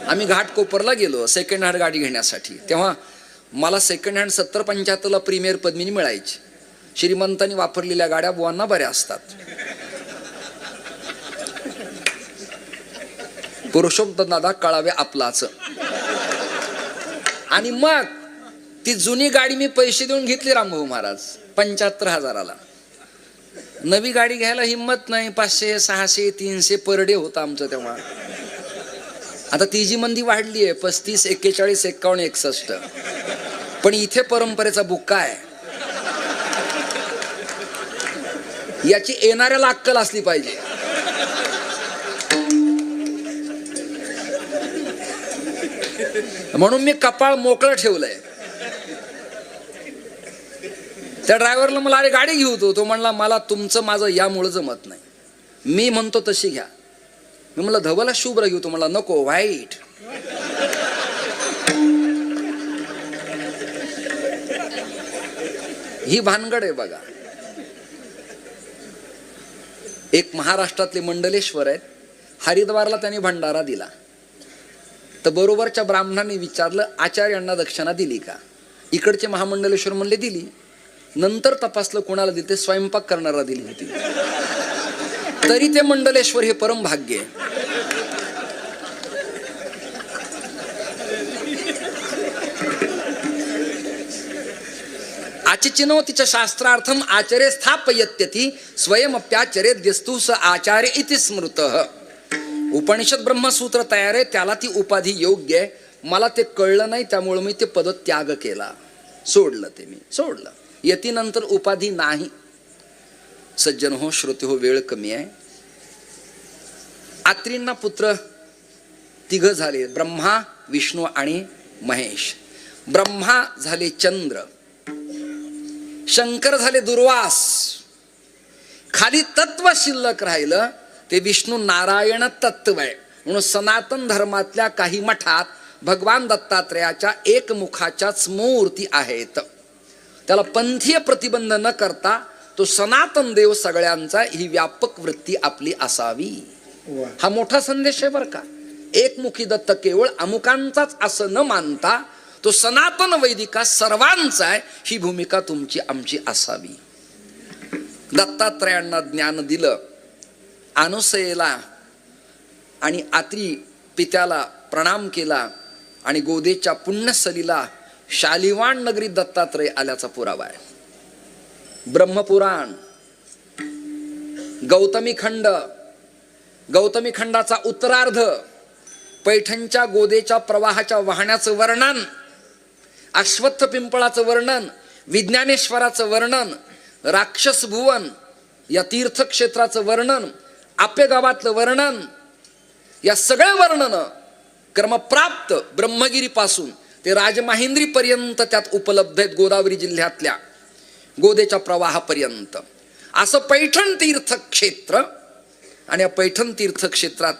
आम्ही घाटकोपरला गेलो सेकंड हँड गाडी घेण्यासाठी. तेव्हा मला सेकंड हँड 70-75ला प्रीमियर पद्मिनी मिळायची. श्रीमंतांनी वापरलेल्या गाड्या बुवांना बऱ्या असतात. पुरुषोत्तम दादा कळावे आपलाच. आणि मग ती जुनी गाडी मी पैसे देऊन घेतली रामभाऊ महाराज 75,000ला. नवी गाडी घ्यायला हिंमत नाही. 500, 600, 300 पर डे होता आमचं तेव्हा. आता ती जी मंदी वाढली आहे 35, 41, 51, 61. पण इथे परंपरेचा बुक्का आहे. याची येणाऱ्याला अक्कल असली पाहिजे. म्हणून मी कपाळ मोकळं ठेवलंय. त्या ड्रायव्हरला मला अरे गाडी घेऊ तो म्हणला मला तुमचं माझं यामुळे जमत नाही. मी म्हणतो तशी घ्या. मी म्हणलं धवला शुभ्र घेऊ. तो म्हणला नको व्हाईट. ही भानगड आहे बघा. एक महाराष्ट्रातले मंडलेश्वर आहेत, हरिद्वारला त्यांनी भंडारा दिला. तर बरोबरच्या ब्राह्मणांनी विचारलं आचार्यांना दक्षिणा दिली का. इकडचे महामंडलेश्वर म्हणले दिली. नंतर तपासलं कोणाला दिली, ते स्वयंपाक करणारा दिली होती. तरी ते मंडलेश्वर हे परम भाग्य आहे. आचिचिनोतीच्या शास्त्रार्थम आचार्य स्थापयत्यती स्वयंप्याचरेद्यस्तु स आचार्य इति स्मृतः. उपनिषद ब्रह्मसूत्र तयार आहे, त्याला ती उपाधी योग्य आहे. मला ते कळलं नाही, त्यामुळे मी ते पद त्याग केला, सोडलं. ते मी सोडलं. यतीनंतर उपाधी नाही. सज्जन हो, श्रोते हो, वेळ कमी आहे. आत्रींना पुत्र 3 झाले, ब्रह्मा, विष्णू आणि महेश. ब्रह्मा झाले चंद्र, शंकर झाले दुर्वास. खाली तत्व शिल्लक राहिलं ते विष्णू नारायण तत्व आहे. म्हणून सनातन धर्मातल्या काही मठात भगवान दत्तात्रयाच्या एकमुखाच्याच मूर्ती आहेत. त्याला पंथीय प्रतिबंध न करता तो सनातन देव सगळ्यांचा, ही व्यापक वृत्ती आपली असावी. हा मोठा संदेश आहे बरं का. एकमुखी दत्त केवळ अमुकांचाच असं न मानता तो सनातन वैदिका सर्वांचा आहे, ही भूमिका तुमची आमची असावी. दत्तात्रयांना ज्ञान दिलं. अनुसयेला आणि आत्री पित्याला प्रणाम केला आणि गोदेच्या पुण्यसलीला शालिवान नगरीत दत्तात्रय आल्याचा पुरावा आहे. ब्रह्मपुराण, गौतमी खंड, गौतमी खंडाचा उत्तरार्ध, पैठणच्या गोदेच्या प्रवाहाच्या वाहण्याचं वर्णन, अश्वत्थ पिंपळाचं वर्णन, विज्ञानेश्वराचं वर्णन, राक्षस भुवन या तीर्थक्षेत्राचं वर्णन, आपे गावातलं वर्णन, या सगळ्या वर्णन क्रमप्राप्त ब्रह्मगिरीपासून ते राजमाहिंद्री पर्यंत त्यात उपलब्ध आहेत. गोदावरी जिल्ह्यातल्या गोदेच्या प्रवाहापर्यंत असं पैठण तीर्थक्षेत्र. आणि या पैठण तीर्थक्षेत्रात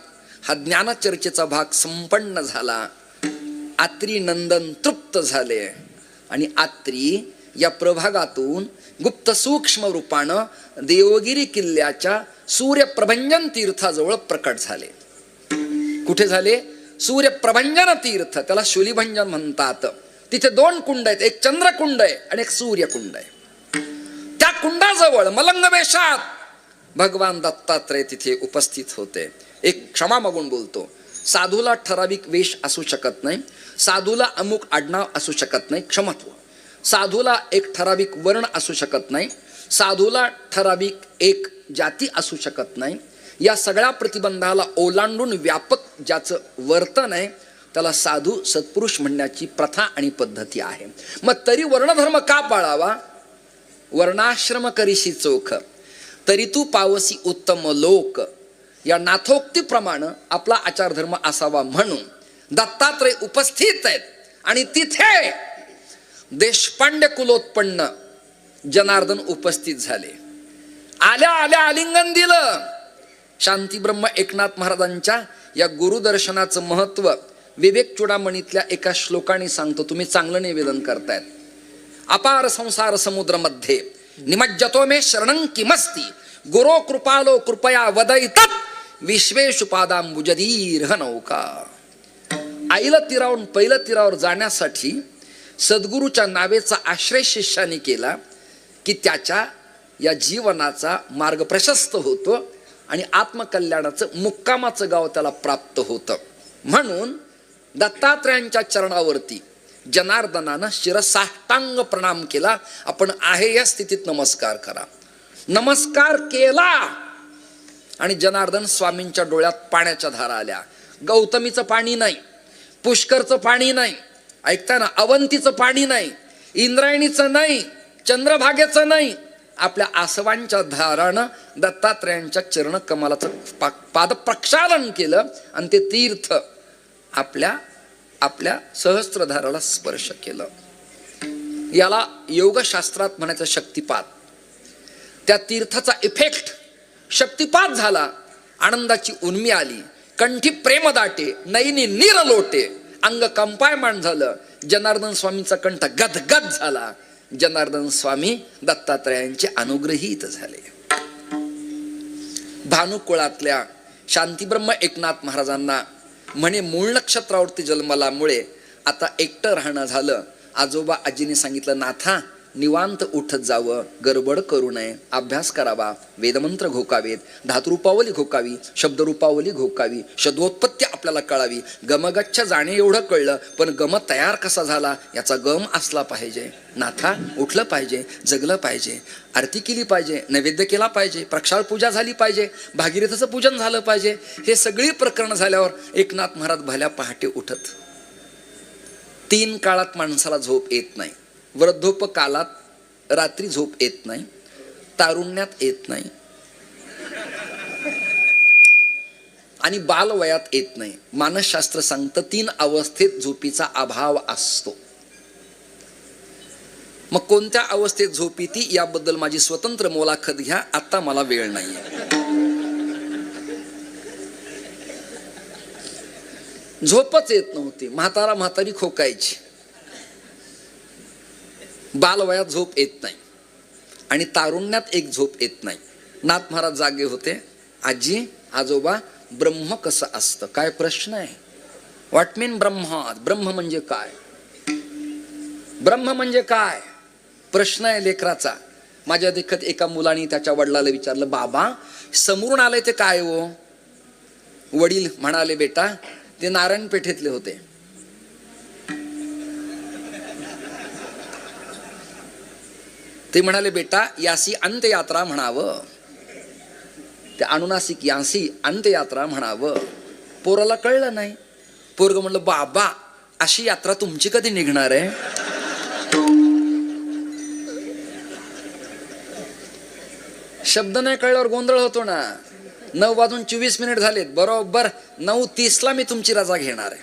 हा ज्ञानचर्चेचा भाग संपन्न झाला. आत्री नंदन तृप्त झाले आणि आत्री या प्रभागातून गुप्त सूक्ष्म रूपानं देवगिरी किल्ल्याच्या सूर्यप्रभंजन तीर्थाजवळ प्रकट झाले. कुठे झाले? सूर्यप्रभंजन तीर्थ, त्याला शूलिभंजन म्हणतात. तिथे 2 कुंड आहेत, एक चंद्रकुंड आहे आणि एक सूर्यकुंड आहे. त्या कुंडाजवळ मलंग वेशात भगवान दत्तात्रय तिथे उपस्थित होते. एक क्षमा मागून बोलतो, साधूला ठराविक वेश असू शकत नाही, साधूला अमुक आडनाव असू शकत नाही, क्षमत्व. साधूला एक ठराविक वर्ण असू शकत नाही, साधूला ठराविक एक जाती असू शकत नाही. या सगळ्या प्रतिबंधाला ओलांडून व्यापक ज्याचं वर्तन आहे त्याला साधू सत्पुरुष म्हणण्याची प्रथा आणि पद्धती आहे. मग तरी वर्णधर्म का पाळावा? वर्णाश्रम करीशी चोख, तरी तू पावसी उत्तम लोक, या नाथोक्तीप्रमाणे आपला आचारधर्म असावा म्हणून दत्तात्रय उपस्थित आहेत. आणि तिथे देशपांडे कुलोत्पन्न जनार्दन उपस्थित झाले. आल्या आल्या आलिंगन दिलं. शांतीब्रह्म एकनाथ महाराजांच्या या गुरुदर्शनाचं महत्व विवेक चूडामणीतल्या एका श्लोकाने सांगतो. तुम्ही चांगलं निवेदन करतायत. अपार संसार समुद्र मध्ये निमज्जतो मे शरणं किमस्ति, गुरो कृपालो कृपया वदयितत् विश्वेषु पादांबुजदीर्घ नौका. आईला तीरावून पहिलं तीरावर जाण्यासाठी सद्गुरूच्या नावेचा आश्रय शिष्याने केला की त्याच्या या जीवनाचा मार्ग प्रशस्त होतो आणि आत्मकल्याणाचं मुक्कामाचं गाव त्याला प्राप्त होतं. म्हणून दत्तात्रयांच्या चरणावरती जनार्दनानं शिरसाष्टांग प्रणाम केला. आपण आहे या स्थितीत नमस्कार करा. नमस्कार केला आणि जनार्दन स्वामींच्या डोळ्यात पाण्याच्या धारा आल्या. गौतमीचं पाणी नाही, पुष्करचं पाणी नाही, ऐकता ना, अवंतीचं पाणी नाही, इंद्रायणीचं नाही, चंद्रभागेचं नाही, आपल्या आसवांच्या धारानं दत्तात्रयांच्या चरण कमलाचं पाद प्रक्षालन केलं आणि ते तीर्थ आपल्या सहस्त्रधाराला स्पर्श केलं. याला योगशास्त्रात म्हणायचं शक्तिपात. त्या तीर्थाचा इफेक्ट शक्तिपात झाला. आनंदाची उर्मी आली, कंठी प्रेम दाटे, नयनी नीर लोटे, अंग कंपायमान झालं. जनार्दन स्वामींचा कंठ गदगद झाला. जनार्दन स्वामी दत्तात्रयांचे अनुग्रहीत झाले. भानुकुळातल्या शांतीब्रह्म एकनाथ महाराजांना म्हणे मूळ नक्षत्रावरती जन्मलामुळे आता एकटं राहणं झालं. आजोबा आजीने सांगितलं, नाथा निवांत उठत जावं, गडबड करू नये, अभ्यास करावा, वेदमंत्र घोकावेत, धातुरूपावली घोकावी, शब्दरूपावली घोकावी, शब्दोत्पत्ती आपल्याला कळावी. गमगच्छ जाणे एवढं कळलं, पण गम तयार कसा झाला याचा गम असला पाहिजे. नाथा उठलं पाहिजे, जगलं पाहिजे, आरती केली पाहिजे, नैवेद्य केला पाहिजे, प्रक्षाळ पूजा झाली पाहिजे, भागीरथीचं पूजन झालं पाहिजे. हे सगळी प्रकरण झाल्यावर एकनाथ महाराज भल्या पहाटे उठत. 3 काळात माणसाला झोप येत नाही. वृद्धोपकालात रात्री झोप येत नाही, तारुण्यात येत नाही आणि बालवयात येत नाही. मानसशास्त्र सांगतं 3 अवस्थेत झोपीचा अभाव असतो. मग कोणत्या अवस्थेत झोप येते याबद्दल माझी स्वतंत्र मुलाखत घ्या, आता मला वेळ नाहीये. झोपच येत नव्हती. म्हातारी खोकायची. बालवयात झोप येत नाही आणि तारुण्यात एक झोप येत नाही. नाथ महाराज जागे होते. आजी आजोबा, ब्रह्म कसं असतं? काय प्रश्न आहे? व्हॉट मीन ब्रह्म? ब्रह्म म्हणजे काय? ब्रह्म म्हणजे काय प्रश्न आहे लेकराचा. माझ्या देखत एका मुलाने त्याच्या वडिलाला विचारलं, बाबा समोरून आलंय ते काय हो? वडील म्हणाले, बेटा ते नारायण पेठेतले होते. ते म्हणाले, बेटा यासी अंत्ययात्रा म्हणावं, ते अनुनासिक यासी अंत्ययात्रा म्हणावं. पोराला कळलं नाही. पोरग म्हणलं, बाबा अशी यात्रा तुमची कधी निघणार आहे? शब्द नाही कळल्यावर गोंधळ होतो ना. 9:24 झालेत. बरोबर 9:30 मी तुमची रजा घेणार आहे.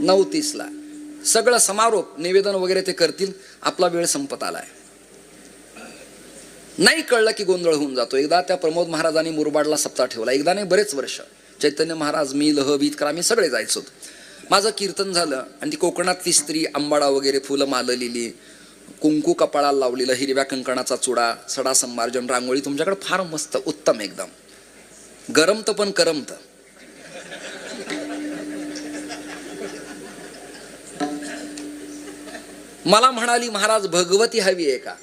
9:30 सगळं समारोप निवेदन वगैरे ते करतील. आपला वेळ संपत आलाय. नाही कळलं की गोंधळ होऊन जातो. एकदा त्या प्रमोद महाराजांनी मुरबाडला सप्ताह ठेवला. एकदा नाही, बरेच वर्ष. चैतन्य महाराज, मी, लह, बीतकर आम्ही सगळे जायचो. माझं कीर्तन झालं आणि ती कोकणातली स्त्री आंबाडा वगैरे फुलं माललेली, कुंकू कपाळाला लावलेलं, हिरव्या कंकणाचा चुडा, सडा संमार्जन, रांगोळी तुमच्याकडे फार मस्त उत्तम, एकदम गरमत पण करमत. मला म्हणाली, महाराज भगवती हवी आहे का?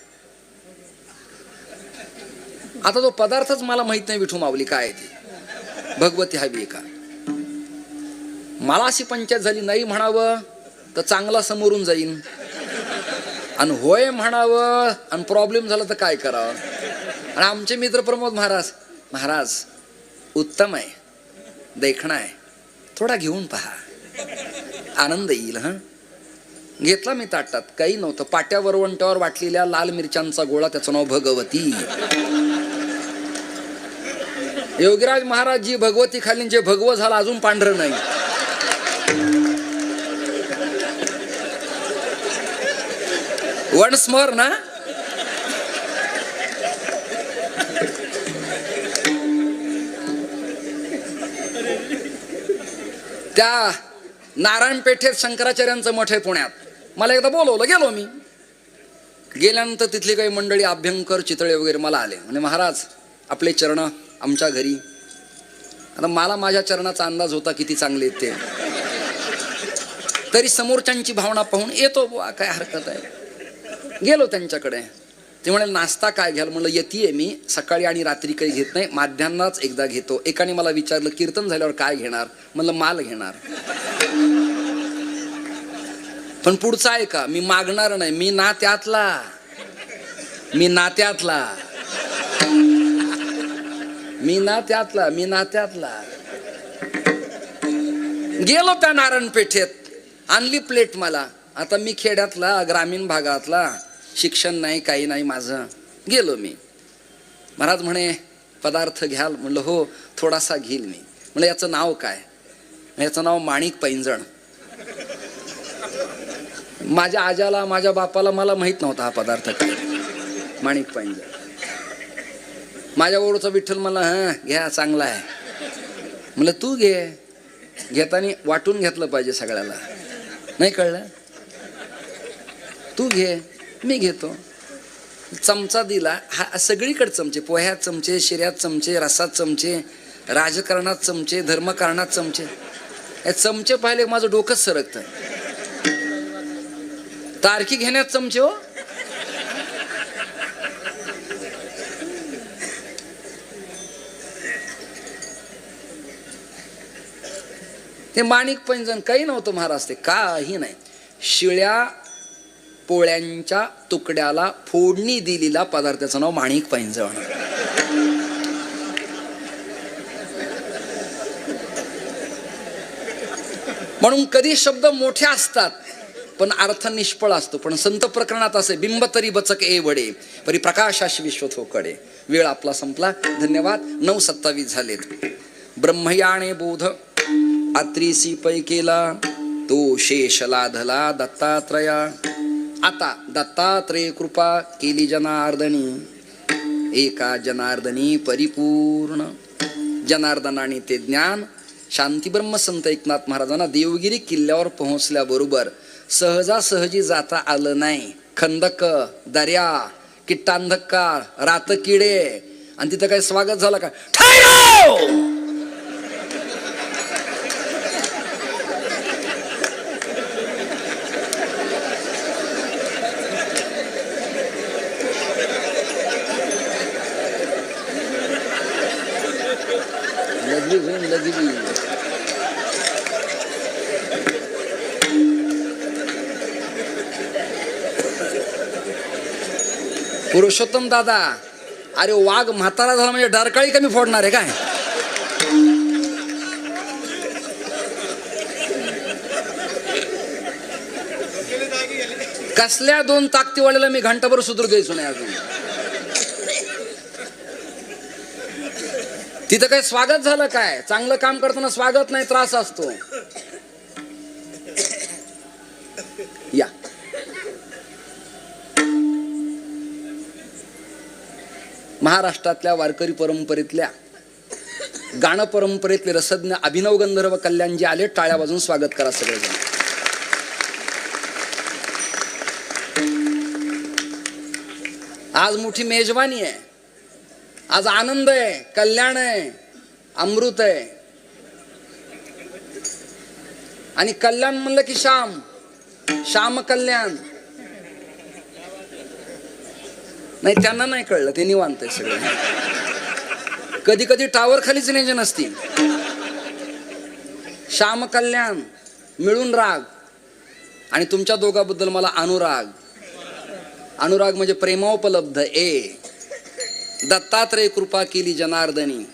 आता तो पदार्थच मला माहित नाही विठू माऊली काय ती भगवती हवी आहे का. मला अशी पंचायत झाली, नाही म्हणावं तर चांगला समोरून जाईन. आणि होय म्हणावं आणि प्रॉब्लेम झाला तर काय करावं. आणि आमचे मित्र प्रमोद महाराज, महाराज उत्तम आहे, देखणा आहे, थोडा घेऊन पहा, आनंद येईल. हा घेतला मी ताटात, काही नव्हतं. पाट्या वरवंट्यावर वाटलेल्या लाल मिरच्यांचा गोळा, त्याचं नाव भगवती. योगीराज महाराज जी भगवती खाली, जे भगव झालं अजून पांढरं नाही. वन्स मोर ना. त्या नारायण पेठेत शंकराचार्यांचं मठ आहे पुण्यात. मला एकदा बोलवलं, गेलो मी. गेल्यानंतर तिथली काही मंडळी, अभ्यंकर, चितळे वगैरे मला आले, म्हणजे महाराज आपले चरण आमच्या घरी. आता मला माझ्या चरणाचा अंदाज होता किती चांगले ते, तरी समोरच्यांची भावना पाहून येतो बुवा, काय हरकत आहे. गेलो त्यांच्याकडे. ते म्हणाले नाश्ता काय घ्याल. म्हणलं येतीये मी, सकाळी आणि रात्री काही घेत नाही, माध्यान्नाच एकदा घेतो. एकाने मला विचारलं कीर्तन झाल्यावर काय घेणार. म्हणलं माल घेणार. पण पुढचा आहे का, मी मागणार नाही, मी नात्यातला, मी नात्यातला, मी नात्यातला, मी नात्यातला. गेलो त्या नारायण पेठेत, आणली प्लेट मला. आता मी खेड्यातला, ग्रामीण भागातला, शिक्षण नाही, काही नाही माझं. गेलो मी. महाराज म्हणे पदार्थ घ्याल. म्हणलं हो, थोडासा घेईल मी. म्हणलं याचं नाव काय. याचं नाव माणिक पैंजण. माझ्या आजाला, माझ्या बापाला, मला माहित नव्हता हा पदार्थ काय, माणिक पैंजण. माझ्या ओळखचा विठ्ठल मला, हा घ्या, चांगला आहे. म्हणलं तू घे. घेताना वाटून घेतलं पाहिजे सगळ्याला, नाही कळलं. तू घे, मी घेतो. चमचा दिला. हा सगळीकडे चमचे, पोह्यात चमचे, शिऱ्यात चमचे, रसात चमचे, राजकारणात चमचे, धर्मकारणात चमचे. हे चमचे पाहिले माझं डोकंच सरकतं. तारखी घेण्यात चमचे हो. ते माणिक पैंजण काही नव्हतं महाराज, ते काही नाही. शिळ्या पोळ्यांच्या तुकड्याला फोडणी दिलेला पदार्थाचं नाव माणिक पैंजण. म्हणून कधी शब्द मोठे असतात पण अर्थ निष्फळ असतो. पण संत प्रकरणात असे, बिंब तरी बचक ए वडे, परी प्रकाशाशी विश्वथोकडे. वेळ आपला संपला. धन्यवाद. 9:27 झालेत. ब्रह्मयाने बोध आत्रीसी पै केला, तो शेष लाधला दत्तात्रया. आता दत्तात्रय कृपा केली जनार्दनी, एका जनार्दनी परिपूर्ण. जनार्दनाने ते ज्ञान शांती ब्रह्म संत एकनाथ महाराजांना देवगिरी किल्ल्यावर पोहोचल्याबरोबर सहजासहजी जाता आलं नाही. खंदक, दर्या, किट्टांधकार, रातकिडे, आणि तिथं काय स्वागत झालं का. ठैरो! पुरुषोत्तम दादा, अरे वाघ म्हातारा झाला म्हणजे डरकाळी कमी फोडणार आहे काय. कसल्या 2 ताकदीवाल्याला मी घंटाभर सुधरू द्यायचो नाही अजून. तिथं काय स्वागत झालं काय. चांगलं काम करताना स्वागत नाही, त्रास असतो. या महाराष्ट्रातल्या वारकरी परंपरेतल्या, गाणं परंपरेतले रसज्ञ अभिनव गंधर्व कल्याणजी आले. टाळ्या वाजून स्वागत करा सगळेजण. आज मोठी मेजवानी आहे, आज आनंद आहे, कल्याण आहे, अमृत आहे. आणि कल्याण म्हणलं की श्याम, श्याम कल्याण. नाही, त्यांना नाही कळलं, ते निवांत आहे सगळं. कधी कधी टावर खालीच रेंज नसतील. श्याम कल्याण मिळून राग, आणि तुमच्या दोघांबद्दल मला अनुराग. अनुराग म्हणजे प्रेमोपलब्ध ए. दत्तात्रय कृपा केली जनार्दनी.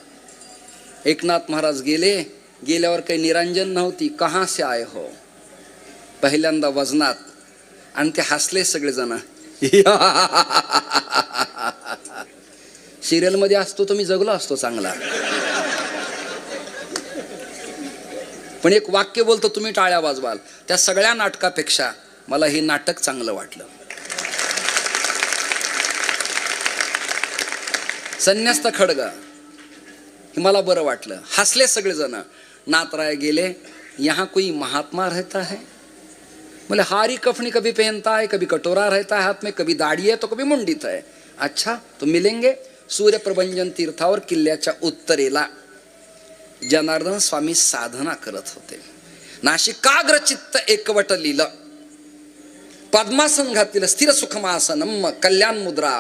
एकनाथ महाराज गेल्यावर काही निरंजन नव्हती. कहाँ से आए हो, पहिल्यांदा वजनात. आणि ते हसले सगळेजण. सिरियल मध्ये असतो तर मी जगलो असतो चांगला. पण एक वाक्य बोलतो, तुम्ही टाळ्या वाजवाल. त्या सगळ्या नाटकापेक्षा मला हे नाटक चांगलं वाटलं. संन्यस्त खड्ग हे मला बरं वाटलं. हसले सगळेजण. नाथराय गेले. यहाँ कोई महात्मा रहता है? बोले हारी कफनी कभी पहनता है, कभी कटोरा रहता है हाथ में, कभी दाढ़ी है तो कभी मुंडीत है. अच्छा तो मिलेंगे. सूर्य प्रभंजन तीर्थावर किल्ल्याच्या उत्तरेला जनार्दन स्वामी साधना करत होते. नाशिकाग्र चित्त एकवट लिहिलं. पद्मासन घातलेलं, स्थिर सुखमासनम, कल्याण मुद्रा.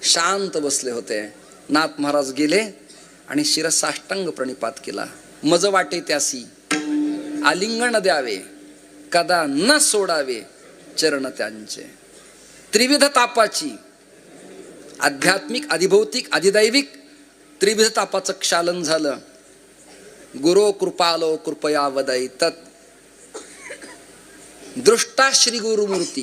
शांत बसले होते. नाथ महाराज गेले आणि शिरसाष्टांग प्रणिपात केला. मज वाटे त्यासी आलिंगन द्यावे, कदा न सोडावे चरण त्यांचे. त्रिविध तापाची, आध्यात्मिक, अधिभौतिक, अधिदैविक त्रिविध तापाचं क्षालन झालं. गुरो कृपालो कृपया वदई तत् दृष्टा श्री गुरुमूर्ती.